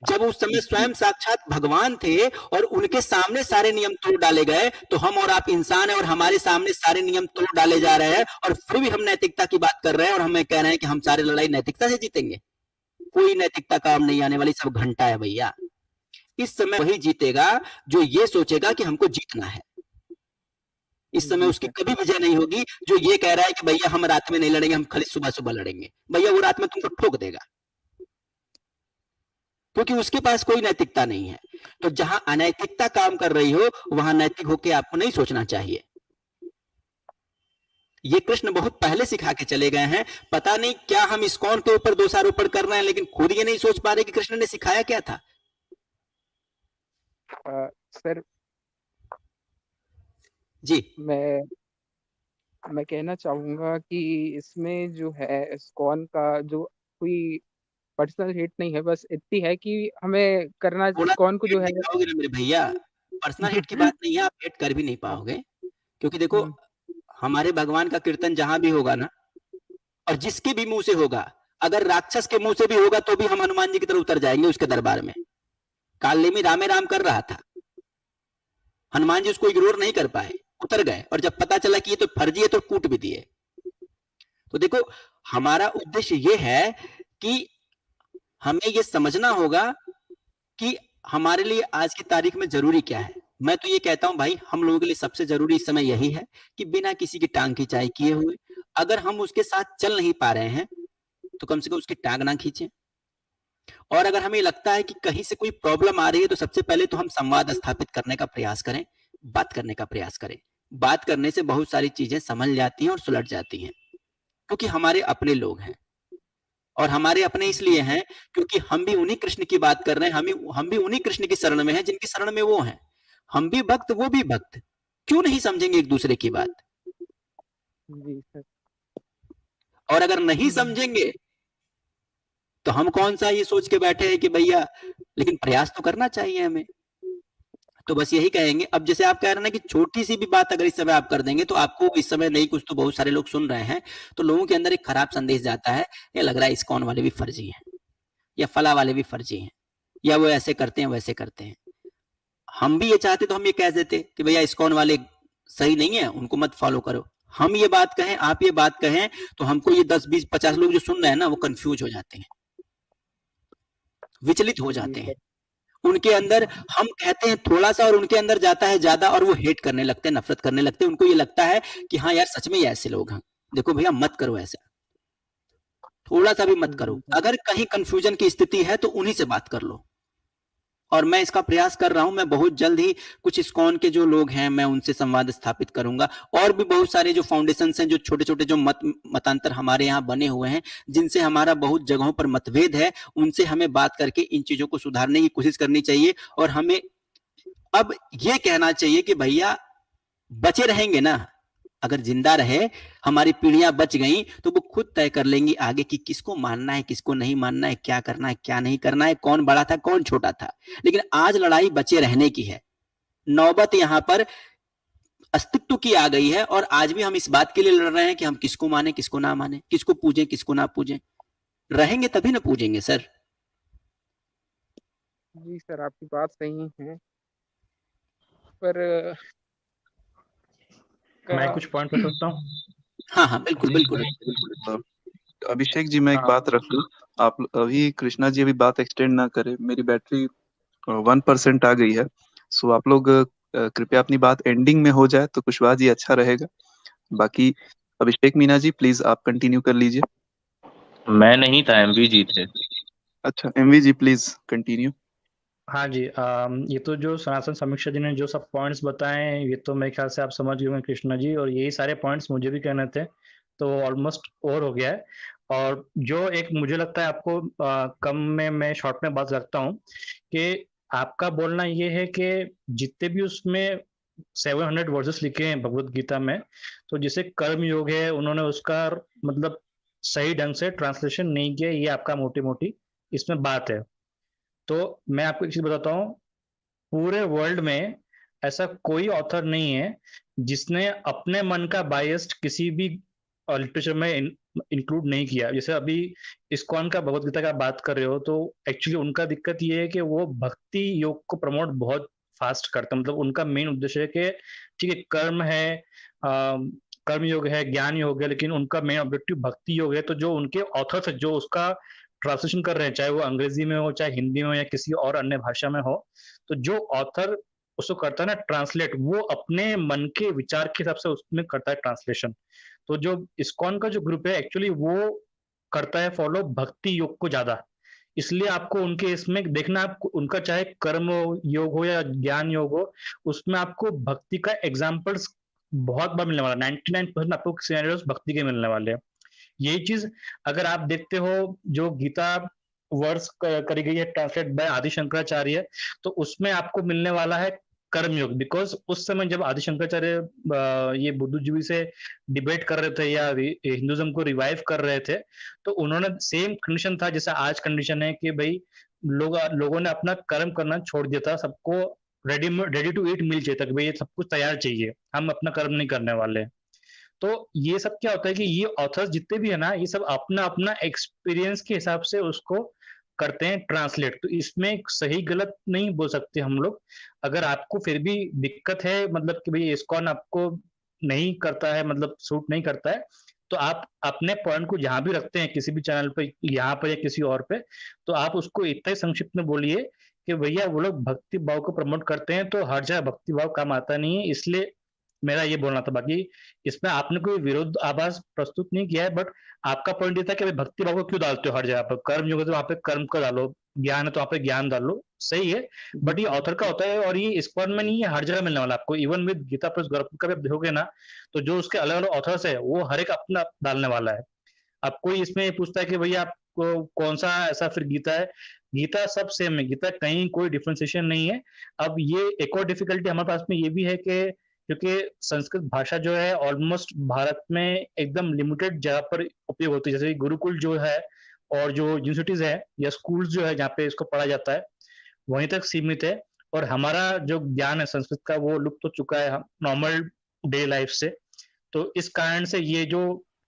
जब उस समय स्वयं साक्षात भगवान थे और उनके सामने सारे नियम तोड़ डाले गए, तो हम और आप इंसान हैं और हमारे सामने सारे नियम तोड़ डाले जा रहे हैं, और फिर भी हम नैतिकता की बात कर रहे हैं और हमें कह रहे हैं कि हम सारी लड़ाई नैतिकता से जीतेंगे। कोई नैतिकता काम नहीं आने वाली, सब घंटा है भैया। इस समय वही जीतेगा जो ये सोचेगा कि हमको जीतना है। इस समय उसकी कभी विजय नहीं होगी जो ये कह रहा है कि भैया हम रात में नहीं लड़ेंगे, हम खाली सुबह सुबह लड़ेंगे। भैया वो रात में तुमको ठोक देगा, क्योंकि उसके पास कोई नैतिकता नहीं है। तो जहां अनैतिकता काम कर रही हो वहां नैतिक होकर आपको नहीं सोचना चाहिए। ये कृष्ण बहुत पहले सिखा के चले गए हैं। पता नहीं क्या हम इस्कॉन के ऊपर दोषारोपण कर रहे हैं, लेकिन खुद ये नहीं सोच पा रहे कि कृष्ण ने सिखाया क्या था। सर जी मैं कहना चाहूंगा कि इसमें जो है इस्कॉन का जो कोई पर्सनल हेट नहीं है, बस इतनी है कि हमें करना इस्कॉन को जो है। मेरे भैया पर्सनल हेट की बात नहीं है, आप हेट कर भी नहीं पाओगे, क्योंकि देखो हमारे भगवान का कीर्तन जहां भी होगा ना, और जिसके भी मुंह से होगा, अगर राक्षस के मुंह से भी होगा तो भी हम हनुमान जी की तरफ उतर जाएंगे उसके दरबार में। काले में रामे राम कर रहा था, हनुमान जी उसको इग्नोर नहीं कर पाए, उतर गए, और जब पता चला कि ये तो फर्जी है तो कूट भी दिए। तो देखो, हमारा उद्देश्य ये है कि हमें ये समझना होगा कि हमारे लिए आज की तारीख में जरूरी क्या है। मैं तो ये कहता हूं भाई, हम लोगों के लिए सबसे जरूरी इस समय यही है कि बिना किसी की टांग खिंचाई किए हुए, अगर हम उसके साथ चल नहीं पा रहे हैं तो कम से कम उसकी टांग ना खींचें। और अगर हमें लगता है कि कहीं से कोई प्रॉब्लम आ रही है तो सबसे पहले तो हम संवाद स्थापित करने का प्रयास करें, बात करने का प्रयास करें। बात करने से बहुत सारी चीजें समझ जाती हैं और सुलझ जाती हैं, क्योंकि हमारे अपने लोग हैं। और हमारे अपने इसलिए हैं क्योंकि हम भी उन्हीं कृष्ण की बात कर रहे हैं, हम भी उन्हीं कृष्ण की शरण में हैं जिनकी शरण में वो हैं। हम भी भक्त, वो भी भक्त, क्यों नहीं समझेंगे एक दूसरे की बात? जी सर। और अगर नहीं समझेंगे तो हम कौन सा ये सोच के बैठे हैं कि भैया, लेकिन प्रयास तो करना चाहिए हमें। तो बस यही कहेंगे। अब जैसे आप कह रहे हैं ना कि छोटी सी भी बात अगर इस समय आप कर देंगे तो आपको इस समय नहीं, कुछ तो बहुत सारे लोग सुन रहे हैं, तो लोगों के अंदर एक खराब संदेश जाता है, ये लग रहा है इस्कॉन वाले भी फर्जी हैं, या फला वाले भी फर्जी हैं, या वो ऐसे करते हैं वैसे करते हैं। हम भी ये चाहते तो हम ये कह देते कि भैया इस्कॉन वाले सही नहीं है, उनको मत फॉलो करो। हम ये बात कहें, आप ये बात कहें, तो हमको ये 10 20 50 लोग जो सुन रहे हैं ना, वो कंफ्यूज हो जाते हैं, विचलित हो जाते हैं। उनके अंदर हम कहते हैं थोड़ा सा और उनके अंदर जाता है ज्यादा, और वो हेट करने लगते हैं, नफरत करने लगते हैं। उनको ये लगता है कि हाँ यार, सच में ये ऐसे लोग हैं। देखो भैया, मत करो ऐसा, थोड़ा सा भी मत करो। अगर कहीं कंफ्यूजन की स्थिति है तो उन्हीं से बात कर लो। और मैं इसका प्रयास कर रहा हूं, मैं बहुत जल्द ही कुछ इस्कॉन के जो लोग हैं मैं उनसे संवाद स्थापित करूंगा, और भी बहुत सारे जो फाउंडेशंस हैं, जो छोटे छोटे जो मतांतर हमारे यहाँ बने हुए हैं, जिनसे हमारा बहुत जगहों पर मतभेद है, उनसे हमें बात करके इन चीजों को सुधारने की कोशिश करनी चाहिए। और हमें अब ये कहना चाहिए कि भैया बचे रहेंगे ना, अगर जिंदा रहे, हमारी पीढ़ियां बच गई, तो वो खुद तय कर लेंगी आगे कि किसको मानना है, किसको नहीं मानना है, क्या करना है, क्या नहीं करना है, कौन बड़ा था, कौन छोटा था। लेकिन आज लड़ाई बचे रहने की है। नौबत यहां पर अस्तित्व की आ गई है, और आज भी हम इस बात के लिए लड़ रहे हैं कि हम किसको माने, किसको ना माने, किसको पूजें, किसको ना पूजें। रहेंगे तभी ना पूजेंगे सर। जी सर, आपकी बात सही है, पर मैं कुछ पॉइंट कर सकता हूँ? हाँ हाँ, बिल्कुल बिल्कुल। अभिषेक जी, मैं एक बात रख लूं। आप अभी कृष्णा जी अभी बात एक्सटेंड ना करें, मेरी बैटरी 1% आ गई है। सो आप लोग कृपया अपनी बात एंडिंग में हो जाए तो कुशवाहा जी अच्छा रहेगा। बाकी अभिषेक मीना जी, प्लीज आप कंटिन्यू कर लीजिए। मैं नहीं था, एमवी जी थे। अच्छा, एमवी जी प्लीज कंटिन्यू। हाँ जी, ये तो जो सनातन समीक्षा जी ने जो सब पॉइंट्स बताए हैं, ये तो मेरे ख्याल से आप समझ गए होंगे कृष्णा जी, और यही सारे पॉइंट्स मुझे भी कहने थे, तो ऑलमोस्ट ओवर हो गया है। और जो एक मुझे लगता है आपको कम में मैं शॉर्ट में बात रखता हूँ कि आपका बोलना ये है कि जितने भी उसमें 700 वर्सेस लिखे हैं भगवत गीता में, तो जिसे कर्म योग है, उन्होंने उसका मतलब सही ढंग से ट्रांसलेशन नहीं किया, ये आपका मोटी मोटी इसमें बात है। तो मैं आपको एक चीज बताता हूँ, पूरे वर्ल्ड में ऐसा कोई ऑथर नहीं है जिसने अपने मन का बायस्ड किसी भी लिटरेचर में इंक्लूड नहीं किया। जैसे अभी इस्कॉन का भगवत गीता का बात कर रहे हो, तो एक्चुअली उनका दिक्कत ये है कि वो भक्ति योग को प्रमोट बहुत फास्ट करते हैं। मतलब उनका मेन उद्देश्य है कि ठीक है, कर्म है, कर्म योग है, ज्ञान योग है, लेकिन उनका मेन ऑब्जेक्टिव भक्ति योग है। तो जो उनके ऑथर्स है, जो उसका ट्रांसलेशन कर रहे हैं, चाहे वो अंग्रेजी में हो, चाहे हिंदी में हो, या किसी और अन्य भाषा में हो, तो जो ऑथर उसको करता है ना ट्रांसलेट, वो अपने मन के विचार के हिसाब से उसमें करता है ट्रांसलेशन। तो जो इस्कॉन का जो ग्रुप है, एक्चुअली वो करता है फॉलो भक्ति योग को ज्यादा। इसलिए आपको उनके इसमें देखना, आपको उनका चाहे कर्म योग हो या ज्ञान योग हो, उसमें आपको भक्ति का एग्जाम्पल्स बहुत बार मिलने वाला। 99% आपको सिनेरियोस भक्ति के मिलने वाले हैं। यही चीज अगर आप देखते हो, जो गीता वर्स करी गई है ट्रांसलेट बाय आदि शंकराचार्य, तो उसमें आपको मिलने वाला है कर्मयोग। बिकॉज उस समय जब आदि शंकराचार्य ये बुद्धिजीवी से डिबेट कर रहे थे या हिंदुज्म को रिवाइव कर रहे थे, तो उन्होंने सेम कंडीशन था जैसा आज कंडीशन है कि भाई लोगों ने अपना कर्म करना छोड़ दिया था, सबको रेडी टू ईट मिल चाहिए था कि भाई ये सब कुछ तैयार चाहिए, हम अपना कर्म नहीं करने वाले। तो ये सब क्या होता है कि ये ऑथर्स जितने भी है ना, ये सब अपना अपना एक्सपीरियंस के हिसाब से उसको करते हैं ट्रांसलेट। तो इसमें सही गलत नहीं बोल सकते हम लोग। अगर आपको फिर भी दिक्कत है, मतलब कि भाई इस्कॉन आपको नहीं करता है, मतलब सूट नहीं करता है, तो आप अपने पॉइंट को जहां भी रखते हैं किसी भी चैनल पे, यहाँ पर या किसी और पे, तो आप उसको इतना ही संक्षिप्त में बोलिए कि भैया वो लोग भक्ति भाव को प्रमोट करते हैं, तो हर जगह भक्ति भाव काम आता नहीं है, इसलिए मेरा ये बोलना था। बाकी इसमें आपने कोई विरोध आभास प्रस्तुत नहीं किया है, बट आपका पॉइंट ये था कि भक्ति भाव को क्यों डालते हो हर जगह पर, कर्म योग है तो वहां पे कर्म का डालो, ज्ञान है तो वहां पे ज्ञान डालो, सही है, बट ये ऑथर का होता है और ये इस्कॉन में नहीं है, हर जगह मिलने वाला आपको। Even with Gita Press Gorakhpur का भी आप देखोगे ना, तो जो उसके अलग अलग ऑथर्स है वो हर एक अपना डालने वाला है। अब कोई इसमें पूछता है कि भैया आपको कौन सा ऐसा फिर गीता है, गीता सब सेम है, गीता कहीं कोई डिफ्रेंसिएशन नहीं है। अब ये एक और डिफिकल्टी हमारे पास में ये भी है कि क्योंकि संस्कृत भाषा जो है ऑलमोस्ट भारत में एकदम लिमिटेड जगह पर उपयोग होती है, जैसे गुरुकुल जो है और जो यूनिवर्सिटीज है या स्कूल्स जो है जहाँ पे इसको पढ़ा जाता है वहीं तक सीमित है, और हमारा जो ज्ञान है संस्कृत का वो लुप्त हो चुका है नॉर्मल डे लाइफ से। तो इस कारण से ये जो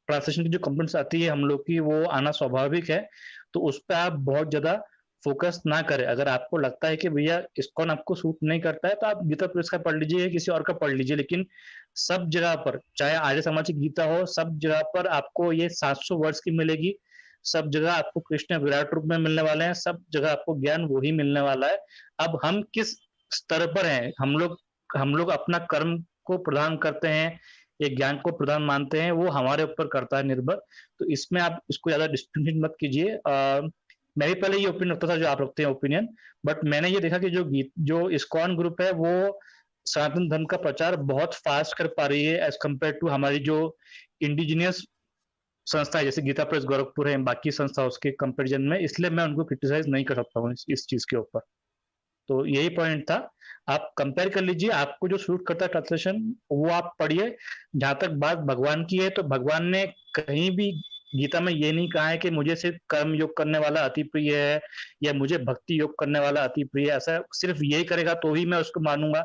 ट्रांसलेशन की जो कंप्लेंट्स आती है हम लोग की, वो आना स्वाभाविक है। तो उस पर आप बहुत ज्यादा फोकस ना करें। अगर आपको लगता है कि भैया इस्कॉन आपको सूट नहीं करता है, तो आप गीता प्रेस का पढ़ लीजिए, किसी और का पढ़ लीजिए, लेकिन सब जगह पर, चाहे आर्य समाज की गीता हो, सब जगह पर आपको ये 700 वर्ष की मिलेगी, सब जगह आपको कृष्ण विराट रूप में मिलने वाले हैं, सब जगह आपको ज्ञान वही मिलने वाला है। अब हम किस स्तर पर हैं, हम लोग अपना कर्म को प्रदान करते हैं या ज्ञान को प्रधान मानते हैं, वो हमारे ऊपर करता है निर्भर। तो इसमें आप इसको ज्यादा डिस्टिंक्शन मत कीजिए। मैं भी पहले ये ओपिनियन रखता था जो आप रखते हैं ओपिनियन, बट मैंने ये देखा कि जो इस्कॉन ग्रुप है वो सनातन धर्म का प्रचार बहुत फास्ट कर पा रही है एज कम्पेयर टू हमारी जो इंडिजिनियस संस्था है, जैसे गीता प्रेस गोरखपुर है, बाकी संस्था उसके कंपेरिजन में, इसलिए मैं उनको क्रिटिसाइज नहीं कर सकता हूँ इस चीज के ऊपर। तो यही पॉइंट था, आप कंपेयर कर लीजिए, आपको जो सूट करता है ट्रांसलेशन वो आप पढ़िए। जहां तक बात भगवान की है, तो भगवान ने कहीं भी गीता में ये नहीं कहा है कि मुझे सिर्फ कर्म योग करने वाला अति प्रिय है या मुझे भक्ति योग करने वाला अति प्रिय है, ऐसा सिर्फ यही करेगा तो ही मैं उसको मानूंगा।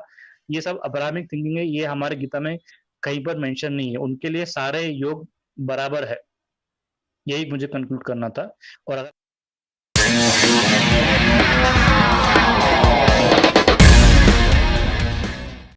ये सब अब्राहमिक थिंकिंग है, ये हमारे गीता में कहीं पर मेंशन नहीं है। उनके लिए सारे योग बराबर है, यही मुझे कंक्लूड करना था। और अगर